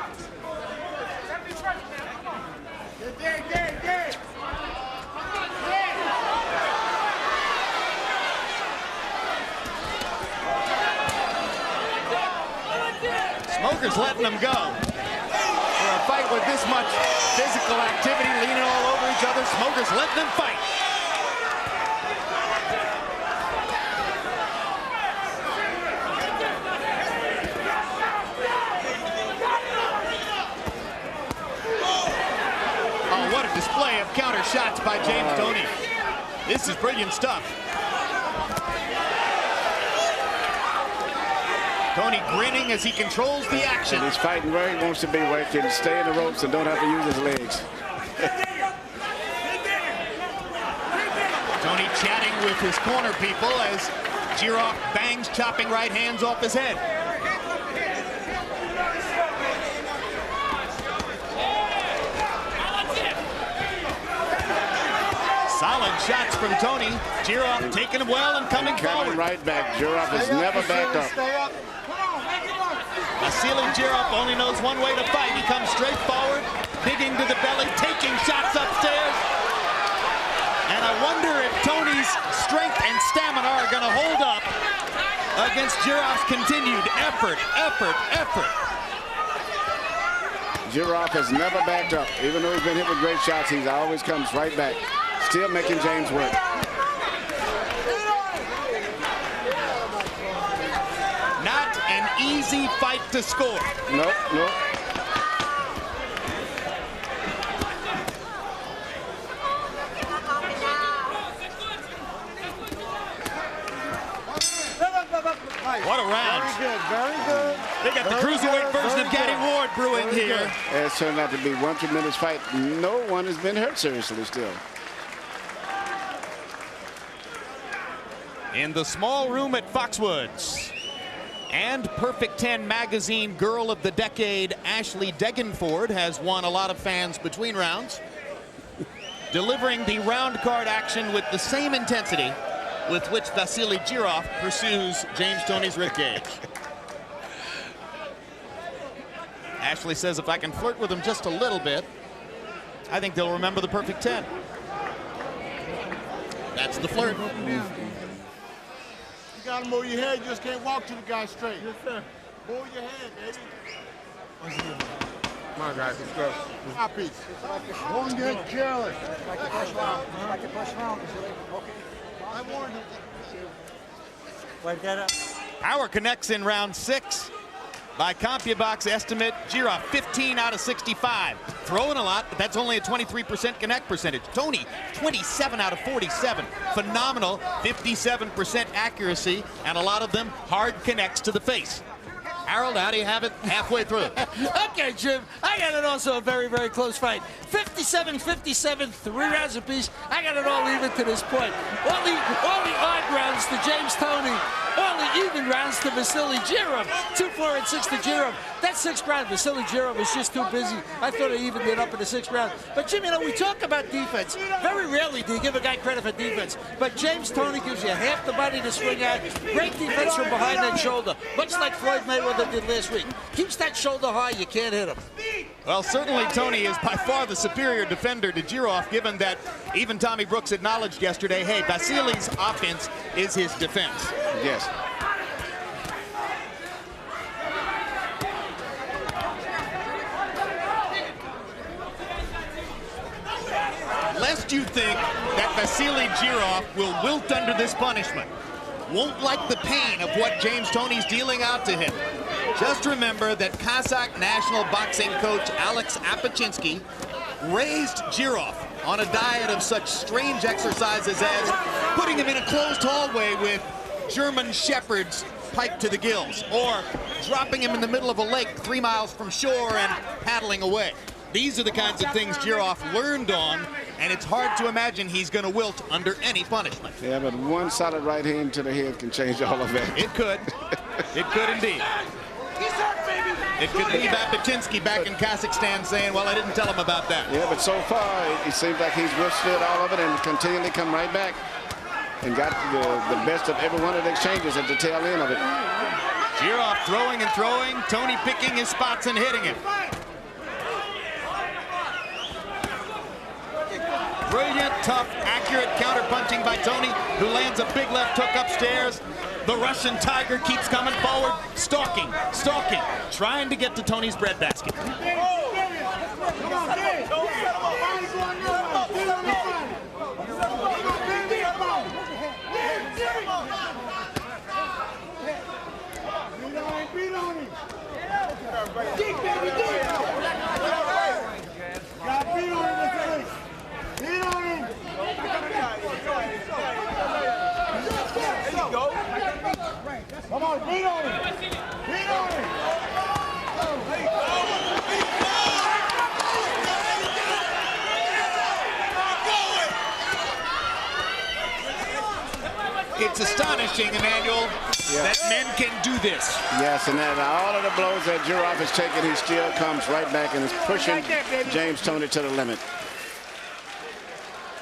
Speaker 2: Smoger's letting them go. For a fight with this much physical activity, leaning all over each other, Smoger's letting them fight. Oh, what a display of counter shots by James Toney. This is brilliant stuff. Toney grinning as he controls the action.
Speaker 8: And he's fighting where he wants to be, where he can stay in the ropes and don't have to use his legs.
Speaker 2: Toney chatting with his corner people as Jirov bangs chopping right hands off his head. Solid shots from Toney. Jirov taking him well and coming forward.
Speaker 8: Coming right back. Jirov has never backed up.
Speaker 4: Stay up. Come on, back him up.
Speaker 2: Vassiliy Jirov only knows one way to fight. He comes straight forward, digging to the belly, taking shots upstairs. And I wonder if Toney's strength and stamina are going to hold up against Jirov's continued effort.
Speaker 8: Jirov has never backed up. Even though he's been hit with great shots, he always comes right back, still making James work.
Speaker 2: Not an easy fight to score.
Speaker 8: Nope.
Speaker 2: What a round.
Speaker 3: Very good.
Speaker 2: They got the cruiserweight version of Gaddy Ward brewing here.
Speaker 8: It's turned out to be one tremendous fight. No one has been hurt seriously still.
Speaker 2: In the small room at Foxwoods. And Perfect 10 magazine Girl of the Decade Ashley Degenford has won a lot of fans between rounds. Delivering the round card action with the same intensity with which Vassiliy Jirov pursues James Toney's ribcage. Ashley says if I can flirt with him just a little bit, I think they'll remember the Perfect 10. That's the flirt.
Speaker 4: You gotta move your head, you just can't walk to the guy straight. Yes, sir. Move your head, baby. Come on, guys, let's go. Top piece.
Speaker 3: Don't get careless.
Speaker 4: I warned him.
Speaker 5: Wipe that up.
Speaker 2: Power connects in round 6. By CompuBox estimate, Jirov 15 out of 65. Throwing a lot, but that's only a 23% connect percentage. Toney, 27 out of 47. Phenomenal 57% accuracy, and a lot of them hard connects to the face. Harold, how do you have it halfway through?
Speaker 7: Okay, Jim, I got it also a very, very close fight. 57-57, 3 rounds apiece. I got it all even to this point. All the odd rounds to James Toney. All the even rounds to Vassiliy Jirov. 2, 4, and 6 to Jirov. That 6th round, Vassiliy Jirov was just too busy. I thought I evened it up in the 6th round. But, Jim, you know, we talk about defense. Very rarely do you give a guy credit for defense. But James Toney gives you half the body to swing at. Great defense from behind that shoulder. Much like Floyd Mayweather did last week. Keeps that shoulder high, you can't hit him.
Speaker 2: Well, certainly Toney is by far the superior defender to Jirov, given that even Tommy Brooks acknowledged yesterday, hey, Vasily's offense is his defense.
Speaker 8: Yes.
Speaker 2: Lest you think that Vassiliy Jirov will wilt under this punishment, won't like the pain of what James Toney's dealing out to him. Just remember that Kazakh national boxing coach Alex Apachinsky raised Jirov on a diet of such strange exercises as putting him in a closed hallway with German shepherds piped to the gills, or dropping him in the middle of a lake 3 miles from shore and paddling away. These are the kinds of things Jirov learned on, and it's hard to imagine he's going to wilt under any punishment.
Speaker 8: Yeah, but one solid right hand to the head can change all of that.
Speaker 2: It could. It could indeed. It could leave Apachinsky back in Kazakhstan saying, well, I didn't tell him about that.
Speaker 8: Yeah, but so far, it seems like he's withstood all of it and continually come right back and got the best of every one of the exchanges at the tail end of it.
Speaker 2: Jirov throwing and throwing, Toney picking his spots and hitting him. Brilliant, tough, accurate counter-punching by Toney, who lands a big left hook upstairs. The Russian Tiger keeps coming forward, stalking, trying to get to Toney's breadbasket.
Speaker 3: Come on, beat on him. Beat on him.
Speaker 2: It's astonishing, Emmanuel, that men can do this.
Speaker 8: Yes, and then all of the blows that Jirov has taken, he still comes right back and is pushing James Toney to the limit.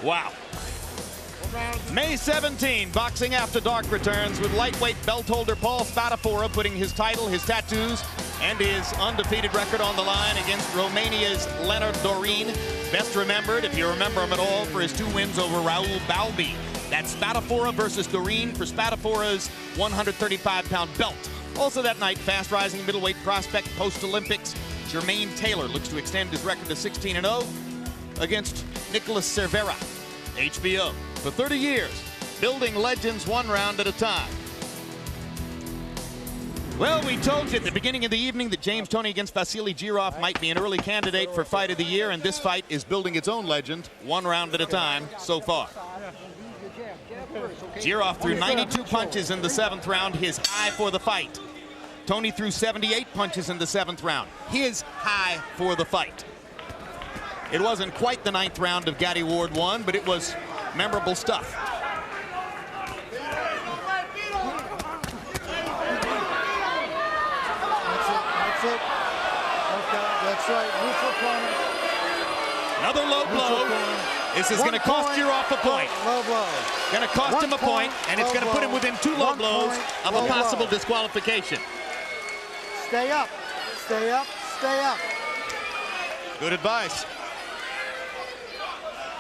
Speaker 2: Wow. May 17, Boxing After Dark returns with lightweight belt holder Paul Spadafora putting his title, his tattoos, and his undefeated record on the line against Romania's Leonard Dorin. Best remembered, if you remember him at all, for his 2 wins over Raul Balbi. That's Spadafora versus Dorin for Spadafora's 135-pound belt. Also that night, fast-rising middleweight prospect post-Olympics Jermaine Taylor looks to extend his record to 16-0 against Nicholas Cervera. HBO, for 30 years, building legends 1 round at a time. Well, we told you at the beginning of the evening that James Toney against Vassiliy Jirov might be an early candidate for Fight of the Year, and this fight is building its own legend 1 round at a time so far. Jirov threw 92 punches in the 7th round, his high for the fight. Toney threw 78 punches in the 7th round, his high for the fight. It wasn't quite the 9th round of Gatti Ward 1, but it was memorable stuff.
Speaker 3: That's it. Okay, that's right. Neutral corner.
Speaker 2: Another low blow. This is going to cost Jirov a point.
Speaker 3: Low blow.
Speaker 2: Going to cost him a point, and it's going to put him within 2 low blows of a possible disqualification.
Speaker 3: Stay up. Stay up. Stay up.
Speaker 2: Good advice.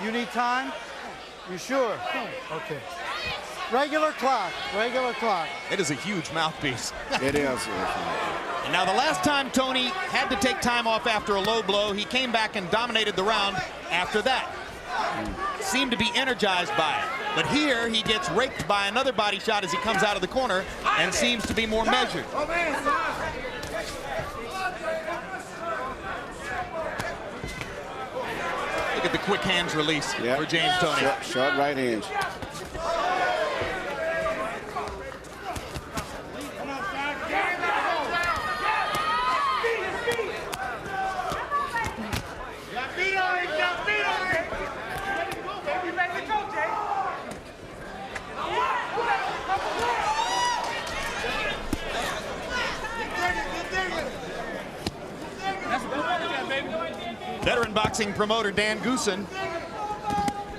Speaker 3: You need time? You sure? Okay. Regular clock. Regular clock.
Speaker 2: It is a huge mouthpiece.
Speaker 8: It is.
Speaker 2: And now the last time Toney had to take time off after a low blow, he came back and dominated the round after that. Seemed to be energized by it. But here he gets raked by another body shot as he comes out of the corner and seems to be more measured. Look at the quick hands release for James Toney.
Speaker 8: Short right hands.
Speaker 2: Veteran boxing promoter Dan Goosen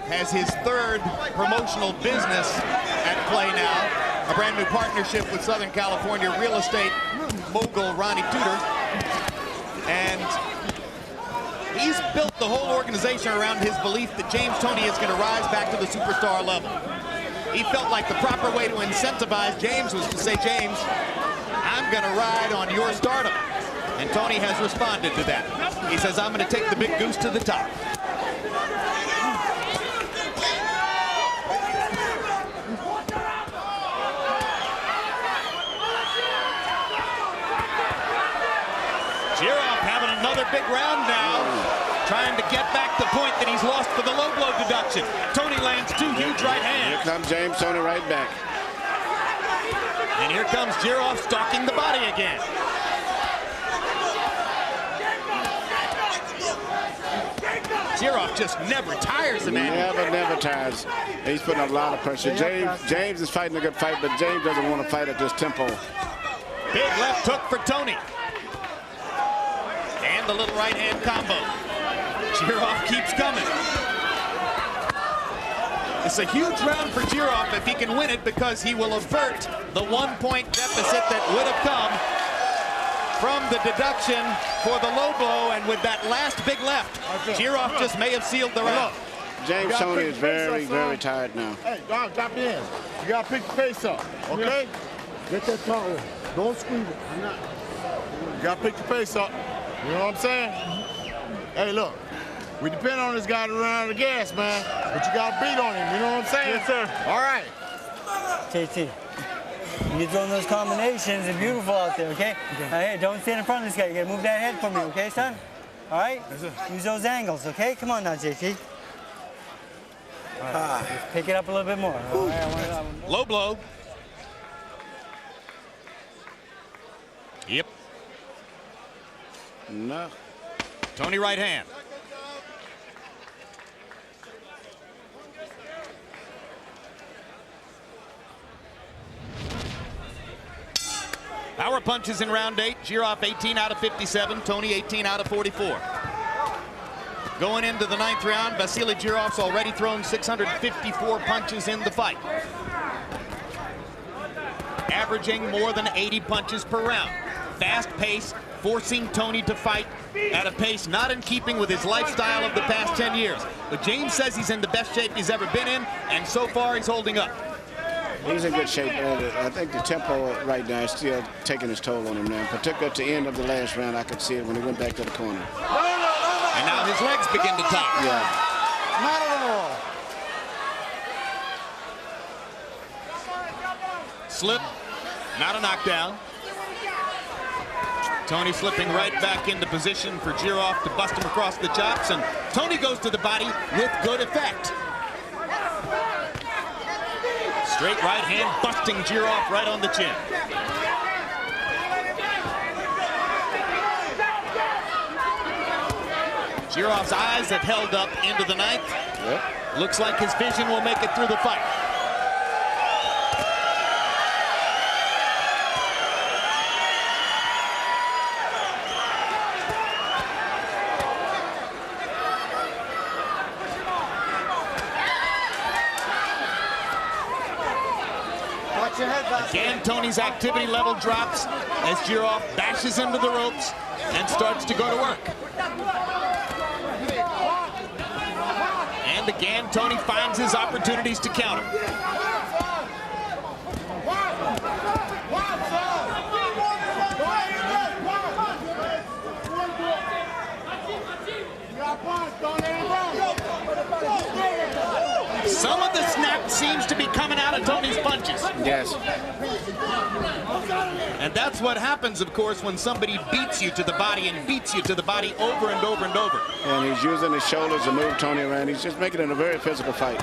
Speaker 2: has his 3rd promotional business at play now. A brand new partnership with Southern California real estate mogul Ronnie Tudor. And he's built the whole organization around his belief that James Toney is going to rise back to the superstar level. He felt like the proper way to incentivize James was to say, James, I'm going to ride on your stardom. And Toney has responded to that. He says, I'm going to take the big goose to the top. Jirov having another big round now, trying to get back the point that he's lost for the low blow deduction. Toney lands 2 huge right hands.
Speaker 8: Here comes James Toney right back.
Speaker 2: And here comes Jirov stalking the body again. Jirov just never tires the man.
Speaker 8: Never tires. He's putting a lot of pressure. James is fighting a good fight, but James doesn't want to fight at this tempo.
Speaker 2: Big left hook for Toney. And the little right hand combo. Jirov keeps coming. It's a huge round for Jirov if he can win it, because he will avert the 1-point deficit that would have come from the deduction for the low blow, and with that last big left, Jirov just may have sealed the round.
Speaker 8: James Toney is very, very tired now.
Speaker 4: Hey, Don, drop in. You got to pick the pace up, okay? Get that tall. Don't squeeze it. You got to pick the pace up. You know what I'm saying? Hey, look. We depend on this guy to run out of gas, man. But you got to beat on him. You know what I'm saying?
Speaker 5: Yes, sir.
Speaker 4: All right.
Speaker 5: JT, you're throwing those combinations. It's beautiful out there, okay? Hey, don't stand in front of this guy. You got to move that head for me, okay, son? All right? Use those angles, okay? Come on now, JT. All right, just pick it up a little bit more. All right,
Speaker 2: Low blow. Yep.
Speaker 8: No.
Speaker 2: Toney right hand. Power punches in round 8. Jirov 18 out of 57. Toney 18 out of 44. Going into the 9th round, Vassiliy Jirov's already thrown 654 punches in the fight, averaging more than 80 punches per round. Fast pace, forcing Toney to fight at a pace not in keeping with his lifestyle of the past 10 years. But James says he's in the best shape he's ever been in, and so far he's holding up.
Speaker 8: He's in good shape. I think the tempo right now is still taking its toll on him now, particularly at the end of the last round. I could see it when he went back to the corner.
Speaker 2: And now his legs begin to tighten.
Speaker 8: Yeah.
Speaker 3: Not at all.
Speaker 2: Slip, not a knockdown. Toney slipping right back into position for Jirov to bust him across the chops, and Toney goes to the body with good effect. Straight right hand busting Jirov right on the chin. Jirov's eyes have held up into the ninth.
Speaker 8: Yep.
Speaker 2: Looks like his vision will make it through the fight.
Speaker 3: Watch your head, Vassiliy.
Speaker 2: Again, Toney's activity level drops as Jirov bashes into the ropes and starts to go to work. And again, Toney finds his opportunities to counter. Some of the snap seems to be coming out of Toney's punches.
Speaker 8: Yes.
Speaker 2: And that's what happens, of course, when somebody beats you to the body and beats you to the body over and over and over.
Speaker 8: And he's using his shoulders to move Toney around. He's just making it a very physical fight.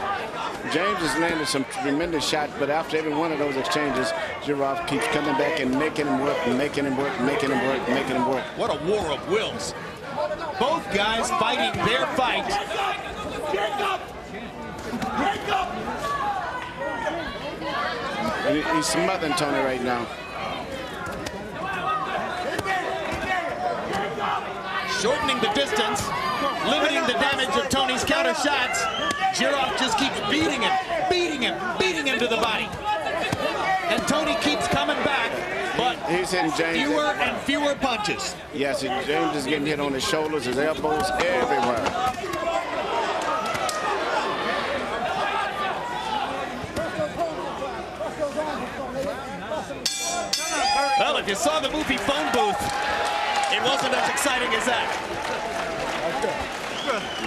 Speaker 8: James has landed some tremendous shots, but after every one of those exchanges, Jirov keeps coming back and making him work, and making him work, making him work, making him work.
Speaker 2: What a war of wills. Both guys fighting their fight.
Speaker 8: He's smothering Toney right now.
Speaker 2: Shortening the distance, limiting the damage of Toney's counter shots. Jirov just keeps beating him, beating him, beating him to the body. And Toney keeps coming back, but
Speaker 8: He's hitting James.
Speaker 2: fewer and fewer punches.
Speaker 8: Yes, James is getting hit on his shoulders, his elbows, everywhere.
Speaker 2: Well, if you saw the movie Phone Booth, it wasn't as exciting as that.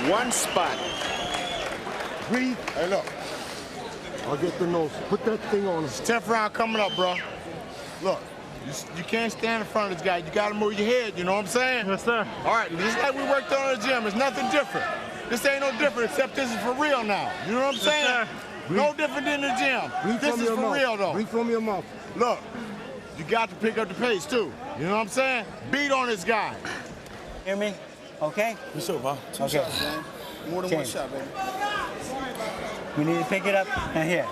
Speaker 8: One spot.
Speaker 4: Breathe. Hey, look. I'll get the nose. Put that thing on him. 10th round coming up, bro. Look, you can't stand in front of this guy. You got to move your head, you know what I'm saying?
Speaker 3: Yes, sir.
Speaker 4: All right, just like we worked on in the gym, it's nothing different. This ain't no different except this is for real now. You know what I'm saying?
Speaker 3: sir.
Speaker 4: No different than the gym. This is for real, though.
Speaker 10: Breathe from your mouth.
Speaker 4: Look, you got to pick up the pace, too. You know what I'm saying? Beat on this guy.
Speaker 5: Hear me? Okay?
Speaker 10: What's up, huh? Two
Speaker 5: Okay.
Speaker 10: shots, man. More than one
Speaker 5: James.
Speaker 10: shot, baby.
Speaker 5: We need to pick it up. Now here.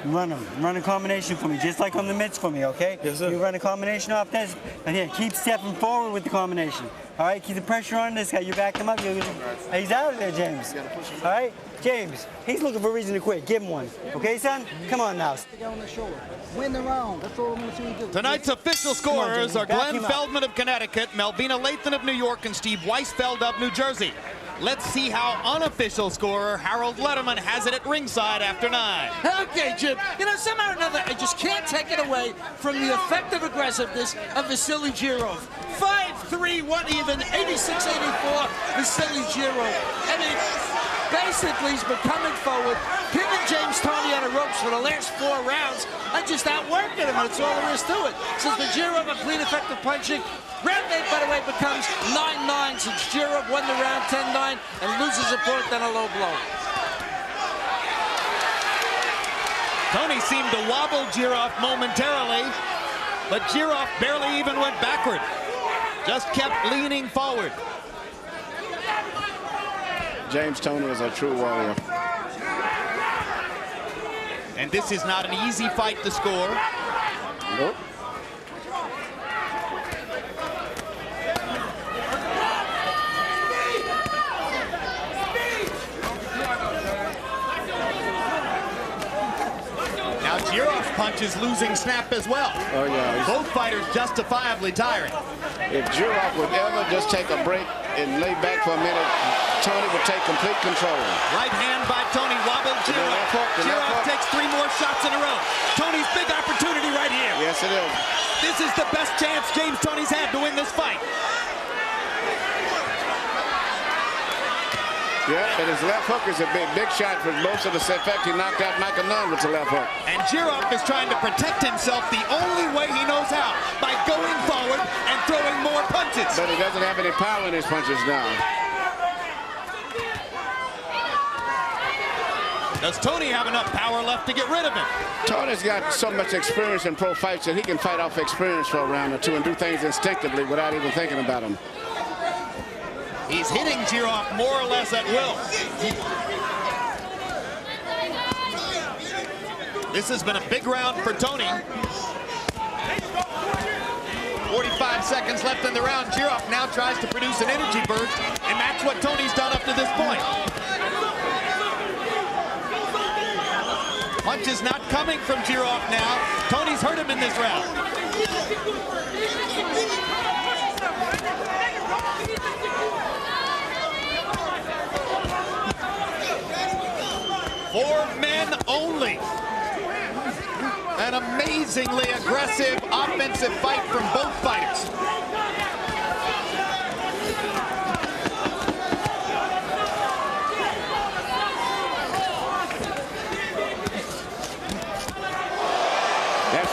Speaker 5: Run them. Run a combination for me, just like on the mitts for me, okay?
Speaker 10: Yes, sir.
Speaker 5: You run a combination off this. And here, keep stepping forward with the combination. All right? Keep the pressure on this guy. You back him up. He's out of there, James. All right? James, he's looking for a reason to quit. Give him one. Okay, son? Come on now.
Speaker 10: On the shoulder. Win the round. That's all I'm going to see you do.
Speaker 2: Tonight's official scorers
Speaker 5: James,
Speaker 2: are
Speaker 5: back
Speaker 2: Glenn
Speaker 5: him up.
Speaker 2: Feldman of Connecticut, Melvina Lathan of New York, and Steve Weisfeld of New Jersey. Let's see how unofficial scorer Harold Letterman has it at ringside after 9.
Speaker 7: Okay, Jim. You know, somehow or another, I just can't take it away from the effective aggressiveness of Vassiliy Jirov. 5-3, 1 even, 86-84, Vassiliy Jirov. I mean, basically, he's been coming forward, pinning James Toney on the ropes for the last 4 rounds, and just outworking him. That's all there is to it. Since the Jirov a clean, effective punching. Round 8, by the way, becomes 9-9 since Jirov won the round 10-9 and loses a point on a low blow.
Speaker 2: Toney seemed to wobble Jirov momentarily, but Jirov barely even went backward. Just kept leaning forward.
Speaker 8: James Toney is a true warrior.
Speaker 2: And this is not an easy fight to score.
Speaker 8: Nope.
Speaker 2: Now Jirov's punch is losing snap as well.
Speaker 8: Oh, yeah.
Speaker 2: Both fighters justifiably tiring.
Speaker 8: If Jirov would ever just take a break and lay back for a minute, Toney would take complete control.
Speaker 2: Right hand by Toney wobbled Jirov. Jirov takes 3 more shots in a row. Toney's big opportunity right here.
Speaker 8: Yes, it is.
Speaker 2: This is the best chance James Toney's had to win this fight.
Speaker 8: Yeah, and his left hook is a big shot for most of the set. In fact, he knocked out Michael Nunn with the left hook.
Speaker 2: And Jirov is trying to protect himself the only way he knows how, by going forward and throwing more punches.
Speaker 8: But he doesn't have any power in his punches now.
Speaker 2: Does Toney have enough power left to get rid of him?
Speaker 8: Toney's got so much experience in pro fights that he can fight off experience for a round or two and do things instinctively without even thinking about them.
Speaker 2: He's hitting Jirov more or less at will. This has been a big round for Toney. 45 seconds left in the round. Jirov now tries to produce an energy burst, and that's what Toney's done up to this point. Punch is not coming from Jirov now. Toney's hurt him in this round. For men only. An amazingly aggressive offensive fight from both fighters.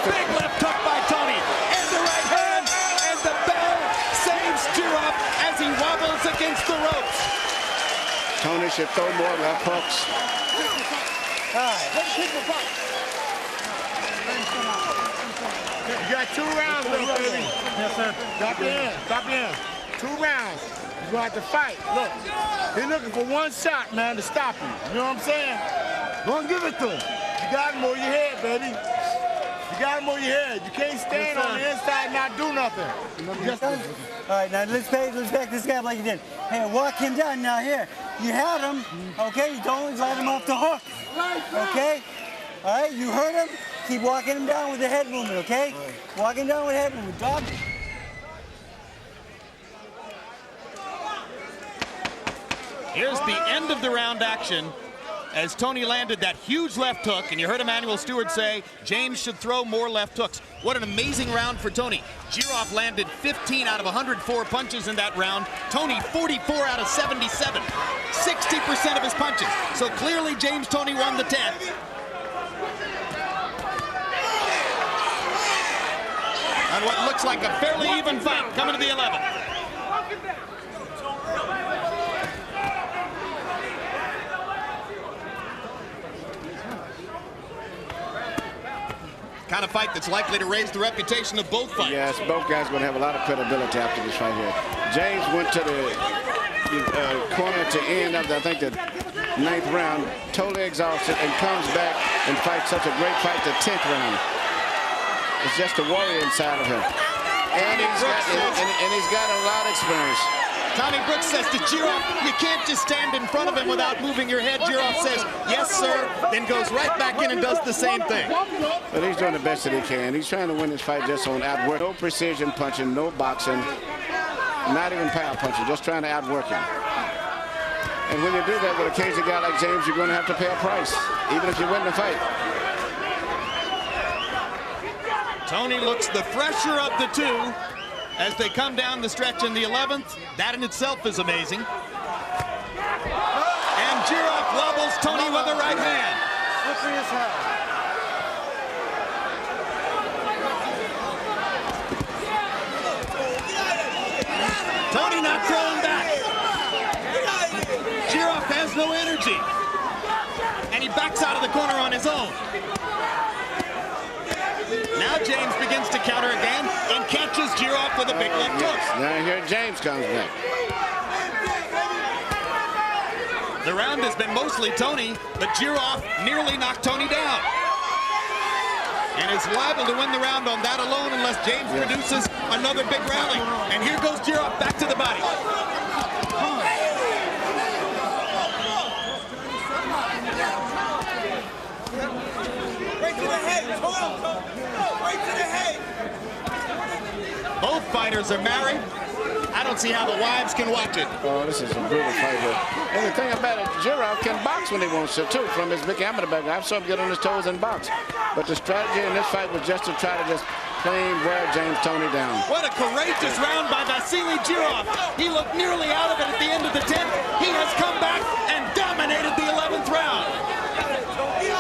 Speaker 2: Big left hook by Toney, and the right hand, and the bell saves Jirov as he wobbles against the ropes.
Speaker 8: Toney should throw more left hooks.
Speaker 4: You got 2 rounds though, baby. Yes, sir. Stop in, stop in. 2 rounds. You're gonna have to fight. Look, he's looking for 1 shot, man, to stop you. You know what I'm saying? Don't give it to him. You got him over your head, baby. You got him over your head. You can't stand on the inside and not do nothing.
Speaker 5: All right, now let's back this guy up like you did. Hey, walk him down now. Here, you had him. Okay, don't let him off the hook. Okay. All right, you heard him. Keep walking him down with the head movement. Okay. Walking down with head movement, dog.
Speaker 2: Here's the end of the round action as Toney landed that huge left hook, and you heard Emmanuel Stewart say James should throw more left hooks. What an amazing round for Toney. Jirov landed 15 out of 104 punches in that round. Toney 44 out of 77. 60% of his punches. So clearly James Toney won the 10th. And what looks like a fairly even fight coming to the 11th. Kind of fight that's likely to raise the reputation of both fighters.
Speaker 8: Yes, both guys are going to have a lot of credibility after this fight here. James went to the corner to end of, I think, the 9th round, totally exhausted, and comes back and fights such a great fight the 10th round. It's just the warrior inside of him. And he's got a lot of experience.
Speaker 2: Tommy Brooks says to Jirov, you can't just stand in front of him without moving your head. Jirov says, yes, sir, then goes right back in and does the same thing.
Speaker 8: But he's doing the best that he can. He's trying to win this fight just on outwork. No precision punching, no boxing, not even power punching, just trying to outwork him. And when you do that with a cagey guy like James, you're going to have to pay a price, even if you win the fight.
Speaker 2: Toney looks the fresher of the two as they come down the stretch in the 11th. That in itself is amazing. And Jirov wobbles Toney with a right hand.
Speaker 3: Slippery as hell.
Speaker 2: Toney not throwing back. Jirov has no energy. And he backs out of the corner on his own. Now James begins to counter again and catches Jirov with a big left hook.
Speaker 8: Now here James comes back.
Speaker 2: The round has been mostly Toney, but Jirov nearly knocked Toney down. And is liable to win the round on that alone unless James produces another big rally. And here goes Jirov back to the body. Right to the head. Right to the head. Both fighters are married. I don't see how the wives can watch it.
Speaker 8: Oh, this is a brutal fight here. And the thing about it, Jirov can box when he wants to, too, from his big amateur background. I've saw him get on his toes and box. But the strategy in this fight was just to try to just plain wear James Toney down.
Speaker 2: What a courageous round by Vassiliy Jirov. He looked nearly out of it at the end of the 10th. He has come back and dominated the 11th round.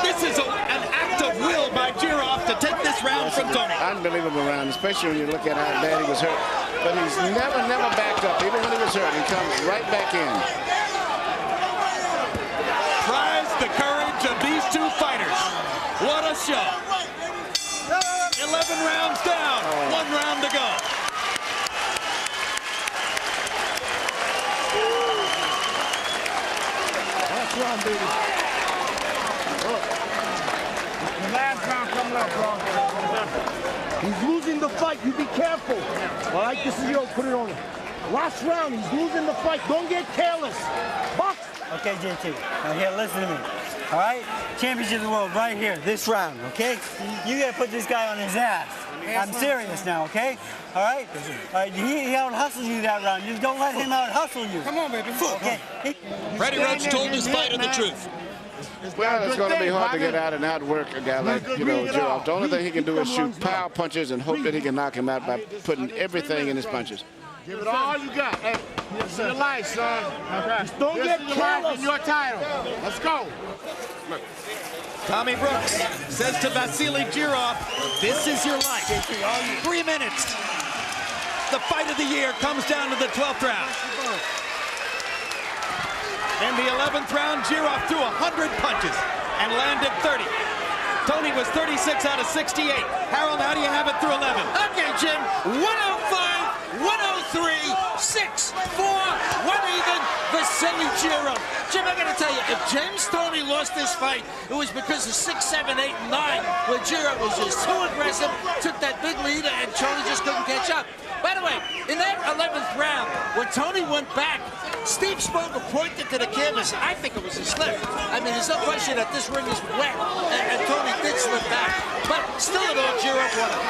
Speaker 2: This is an act of will by Jirov to take this round from Toney.
Speaker 8: Unbelievable round, especially when you look at how bad he was hurt. But he's never backed up. Even when he was hurt, he comes right back in.
Speaker 2: Tries the courage of these two fighters. What a show. 11 rounds down, 1 round to go.
Speaker 10: Last round, baby. The last round coming up, bro. He's losing the fight. You be careful. All right, this is yours. Put it on him. Last round, he's losing the fight. Don't get careless. Box.
Speaker 5: Okay, JT. Now here, listen to me. All right? Championship of the world right here, this round, okay? You gotta put this guy on his ass. I'm serious now, okay? All right? He out-hustles you that round. You don't let him out-hustle you.
Speaker 10: Come on, baby.
Speaker 5: Okay?
Speaker 2: Freddie Roach told his fighter the truth.
Speaker 8: Well, it's going to be hard to get out and outwork a guy like, Jirov. The only thing he can do is shoot power punches and hope that he can knock him out by putting everything in his punches.
Speaker 4: Give it all you got. Hey, this is your life, son.
Speaker 10: Just don't get
Speaker 4: This is your life
Speaker 10: careless.
Speaker 4: and your title. Let's go. Look.
Speaker 2: Tommy Brooks says to Vassiliy Jirov, this is your life. 3 minutes. The fight of the year comes down to the 12th round. In the 11th round, Jirov threw 100 punches and landed 30. Toney was 36 out of 68. Harold, how do you have it through 11?
Speaker 7: Okay, Jim. 105, 103, 6, 4, 1 even. Vassiliy Jirov. Jim, I gotta tell you, if James Toney lost this fight, it was because of 6, 7, 8, and 9, where Jirov was just too aggressive, took that big lead, and Toney just couldn't catch up. By the way, in that 11th round, when Toney went back, Steve Smoger pointed to the canvas. I think it was a slip. I mean, there's no question that this ring is wet, and Toney did slip back. But still in all, Jirov won it.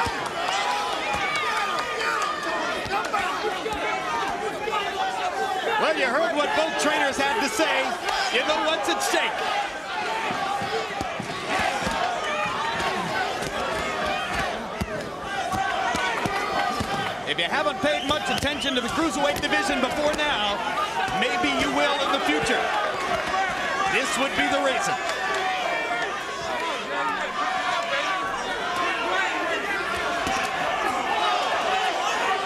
Speaker 2: Well, you heard what both trainers had to say. You know what's at stake. If you haven't paid much attention to the Cruiserweight division before now, maybe you will in the future. This would be the reason.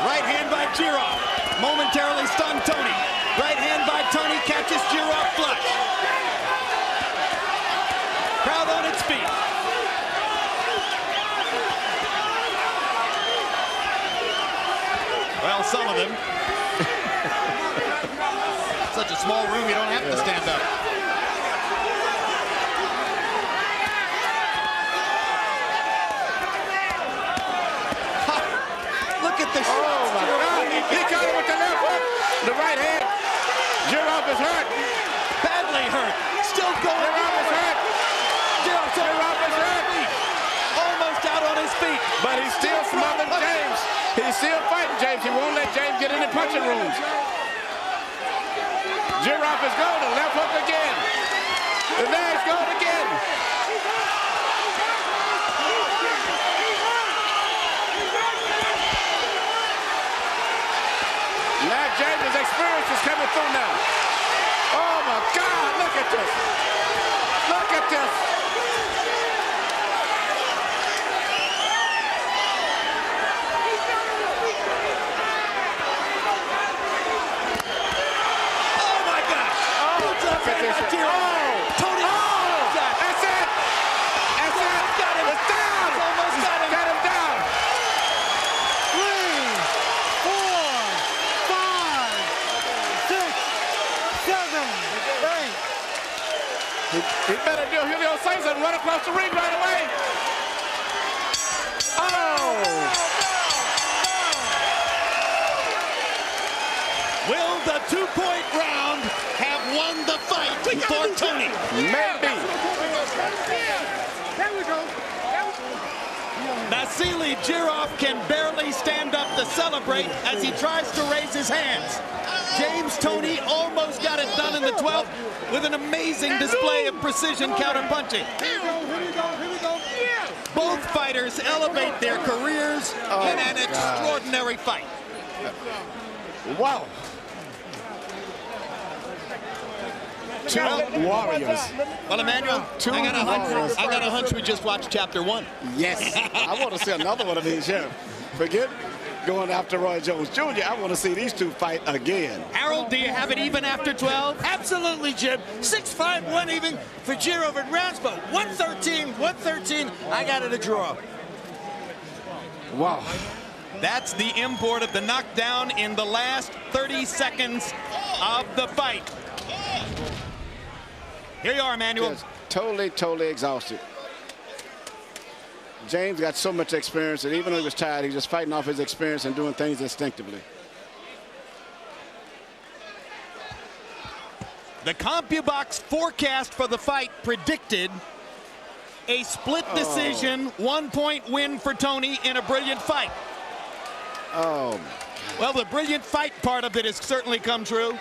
Speaker 2: Right hand by Jirov. Momentarily stunned Toney. Right hand by Toney catches Jirov flush. Crowd on its feet. Well, some of them. Such a small room, you don't have to stand up. Look at the shot.
Speaker 8: Oh, my God. He got him with the left hook. The right hand. Jirov is hurt.
Speaker 2: Badly hurt. Still going.
Speaker 8: Jirov is hurt. Jirov is hurt.
Speaker 2: Almost out on his feet.
Speaker 8: But he's still smothering James. He's still fighting James. He won't let James get in the punching rooms. Jirov is going. The left hook again. And there he's going again. Now James' experience is coming through now. Oh my God, look at this. Look at this.
Speaker 2: Oh my gosh.
Speaker 8: Look at this.
Speaker 2: Toney.
Speaker 8: That's it. That's it.
Speaker 2: Got him.
Speaker 8: It's down.
Speaker 2: Almost got him.
Speaker 8: Got him down.
Speaker 5: 3, 4, 5, 6, 7, 8.
Speaker 8: He better do Julio Cesar and run across the ring right away. Oh!
Speaker 2: Will the 2-point round have won the fight for Toney?
Speaker 8: Maybe.
Speaker 10: There we go.
Speaker 2: Vassiliy Jirov can barely stand up to celebrate as he tries to raise his hands. James Toney almost got it done in the 12th with an amazing display of precision counterpunching. Both fighters elevate their careers in an extraordinary fight.
Speaker 8: Wow. Two warriors.
Speaker 2: Well, Emmanuel, I got a hunch we just watched chapter 1.
Speaker 8: Yes. I want to see another one of these here. Forget going after Roy Jones Jr. I want to see these two fight again.
Speaker 2: Harold, do you have it even after 12?
Speaker 7: Absolutely, Jim. 6-5, 1 even for Jirov in rounds, but 113. I got it a draw.
Speaker 8: Wow.
Speaker 2: That's the import of the knockdown in the last 30 seconds of the fight. Here you are, Emmanuel.
Speaker 8: Just totally exhausted. James got so much experience that even though he was tired, he was just fighting off his experience and doing things instinctively.
Speaker 2: The CompuBox forecast for the fight predicted a split decision, 1-point win for Toney in a brilliant fight.
Speaker 8: Oh.
Speaker 2: Well, the brilliant fight part of it has certainly come true.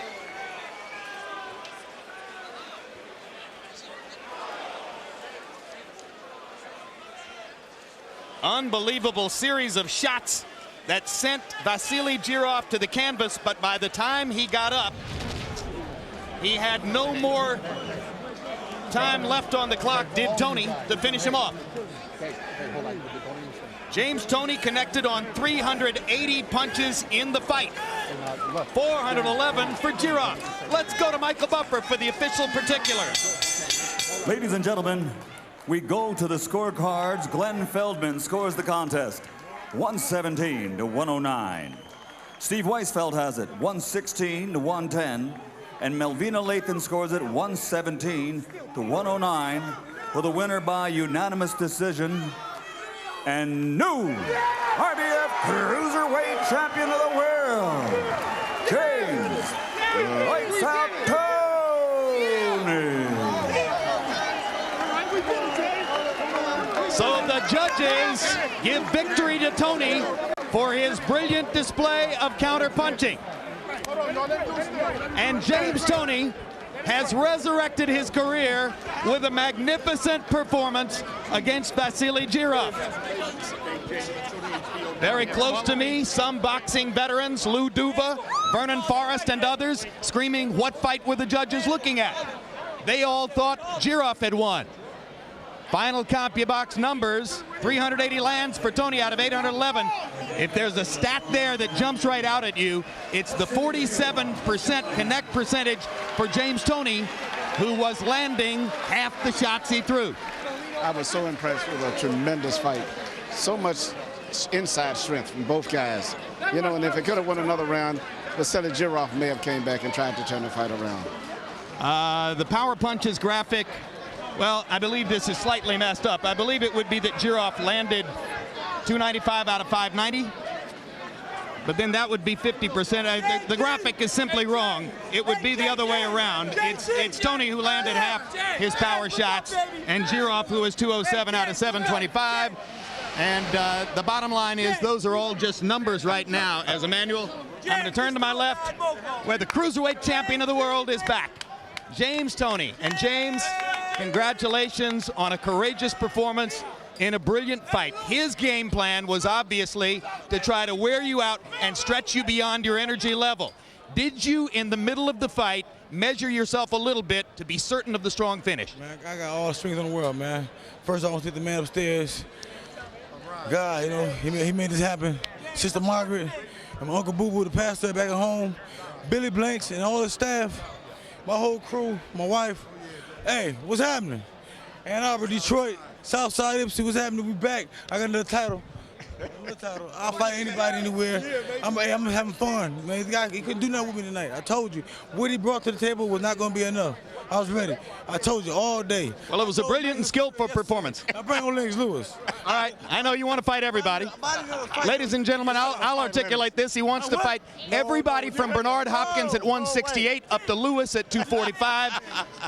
Speaker 2: Unbelievable series of shots that sent Vassiliy Jirov to the canvas, but by the time he got up, he had no more time left on the clock, did Toney, to finish him off. James Toney connected on 380 punches in the fight. 411 for Jirov. Let's go to Michael Buffer for the official particulars.
Speaker 9: Ladies and gentlemen, we go to the scorecards. Glenn Feldman scores the contest, 117-109. Steve Weisfeld has it, 116-110. And Melvina Lathan scores it, 117-109. For the winner by unanimous decision, and new IBF Cruiserweight Champion of the World, James Lights Out Toney.
Speaker 2: So the judges give victory to Toney for his brilliant display of counterpunching. And James Toney has resurrected his career with a magnificent performance against Vassiliy Jirov. Very close to me, some boxing veterans, Lou Duva, Vernon Forrest, and others, screaming, what fight were the judges looking at? They all thought Jirov had won. Final CompuBox numbers, 380 lands for Toney out of 811. If there's a stat there that jumps right out at you, it's the 47% connect percentage for James Toney, who was landing half the shots he threw.
Speaker 8: I was so impressed with a tremendous fight. So much inside strength from both guys. You know, and if it could have won another round, Vassiliy Jirov may have came back and tried to turn the fight around.
Speaker 2: The power punches graphic, well, I believe this is slightly messed up. I believe it would be that Jirov landed 295 out of 590. But then that would be 50%. The graphic is simply wrong. It would be the other way around. It's Toney who landed half his power shots, and Jirov who was 207 out of 725. And the bottom line is those are all just numbers right now. As Emmanuel, I'm going to turn to my left, where the Cruiserweight Champion of the world is back, James Toney. And James, congratulations on a courageous performance in a brilliant fight. His game plan was obviously to try to wear you out and stretch you beyond your energy level. Did you, in the middle of the fight, measure yourself a little bit to be certain of the strong finish?
Speaker 11: Man, I got all the strength in the world, man. First, I want to take the man upstairs. God, you know, he made this happen. Sister Margaret, and my Uncle Boo Boo, the pastor back at home, Billy Blanks, and all his staff, my whole crew, my wife. Hey, what's happening? Ann Arbor, Detroit, Southside, Ipsy, what's happening? We back. I got another title. I'll fight anybody anywhere. I'm having fun. Man, this guy, he couldn't do nothing with me tonight. I told you. What he brought to the table was not going to be enough. I was ready. I told you all day.
Speaker 2: Well, it was a brilliant and skillful performance.
Speaker 11: I bring on Lennox Lewis.
Speaker 2: All right, I know you want to fight everybody. Ladies and gentlemen, I'll articulate this. He wants to fight everybody from Bernard Hopkins at 168 up to Lewis at 245.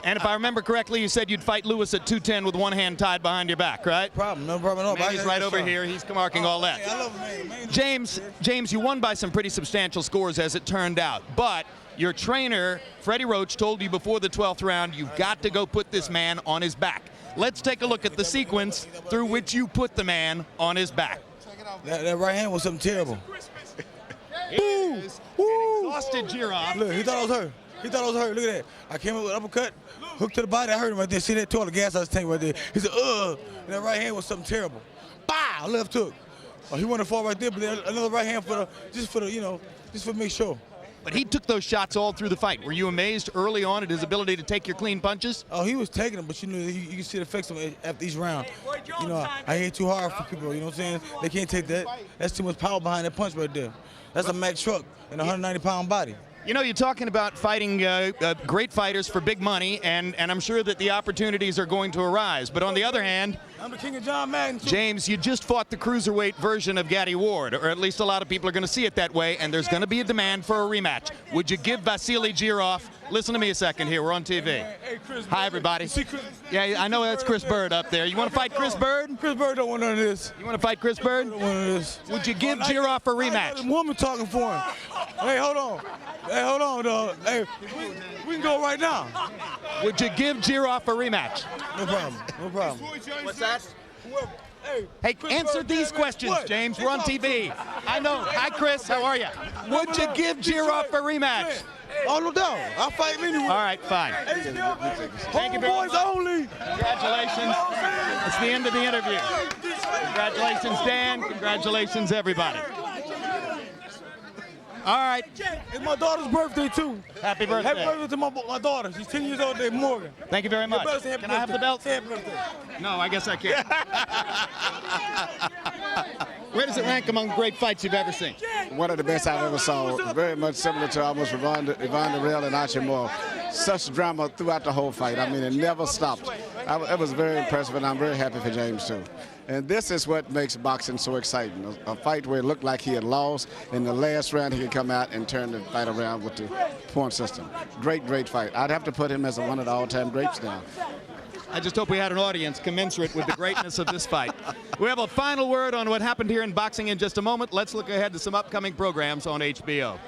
Speaker 2: And if I remember correctly, you said you'd fight Lewis at 210 with one hand tied behind your back, right?
Speaker 11: No problem at all.
Speaker 2: Manny's right over here. He's marking all that.
Speaker 11: I love him, man.
Speaker 2: James, you won by some pretty substantial scores as it turned out. But your trainer, Freddie Roach, told you before the 12th round, you've got to go put this man on his back. Let's take a look at the sequence through which you put the man on his back.
Speaker 11: That right hand was something terrible.
Speaker 2: Exhausted Jirov.
Speaker 11: Look, he thought I was hurt. He thought I was hurt. Look at that. I came up with an uppercut, hook to the body. I hurt him right there. See that toilet gas I was tank right there. He said, ugh. And that right hand was something terrible. Bow, left hook. Oh, he wanted to fall right there, but then another right hand just for make sure.
Speaker 2: But he took those shots all through the fight. Were you amazed early on at his ability to take your clean punches?
Speaker 11: Oh, he was taking them, but you know, you can see the effects of him after each round. You know, I hit too hard for people, you know what I'm saying? They can't take that. That's too much power behind that punch right there. That's a Mack truck and a 190-pound body.
Speaker 2: You know, you're talking about fighting great fighters for big money, and I'm sure that the opportunities are going to arise. But on the other hand,
Speaker 11: I'm the king of John Madden.
Speaker 2: James, you just fought the cruiserweight version of Gaddy Ward, or at least a lot of people are going to see it that way, and there's going to be a demand for a rematch. Would you give Vassiliy Jirov? Listen to me a second here. We're on TV.
Speaker 11: Hey, Chris,
Speaker 2: hi, everybody. Yeah, I know that's Chris Bird up there. You want to fight Chris Bird?
Speaker 11: Chris Bird don't want none of this.
Speaker 2: You want to fight Chris Bird?
Speaker 11: Don't want none of this.
Speaker 2: Would you give Jirov a rematch?
Speaker 11: The woman talking for him. Hey, hold on. Hey, hold on, dog. Hey, we can go right now.
Speaker 2: Would you give Jirov a rematch?
Speaker 11: No problem. No problem.
Speaker 2: What's that? Hey, answer these questions, James. We're on TV. I know. Hi, Chris. How are you? Would you give Jirov a rematch?
Speaker 11: Oh, no doubt. I'll fight him anyway.
Speaker 2: All right, fine. Thank you very much.
Speaker 11: Only.
Speaker 2: Congratulations. It's the end of the interview. Congratulations, Dan. Congratulations, everybody. All right.
Speaker 11: It's my daughter's birthday, too.
Speaker 2: Happy birthday.
Speaker 11: Happy birthday to my daughter. She's 10 years old today, Morgan.
Speaker 2: Thank you very much. Can I have the belt?
Speaker 11: Happy birthday.
Speaker 2: No, I guess I can't. Where does it rank among great fights you've ever seen?
Speaker 8: One of the best I've ever saw. Very much similar to almost Yvonne Darrell and Archie Moore. Such drama throughout the whole fight. I mean, it never stopped. It was very impressive, and I'm very happy for James, too. And this is what makes boxing so exciting. A fight where it looked like he had lost. In the last round, he could come out and turn the fight around with the point system. Great, great fight. I'd have to put him as one of the all-time greats now.
Speaker 2: I just hope we had an audience commensurate with the greatness of this fight. We have a final word on what happened here in boxing in just a moment. Let's look ahead to some upcoming programs on HBO.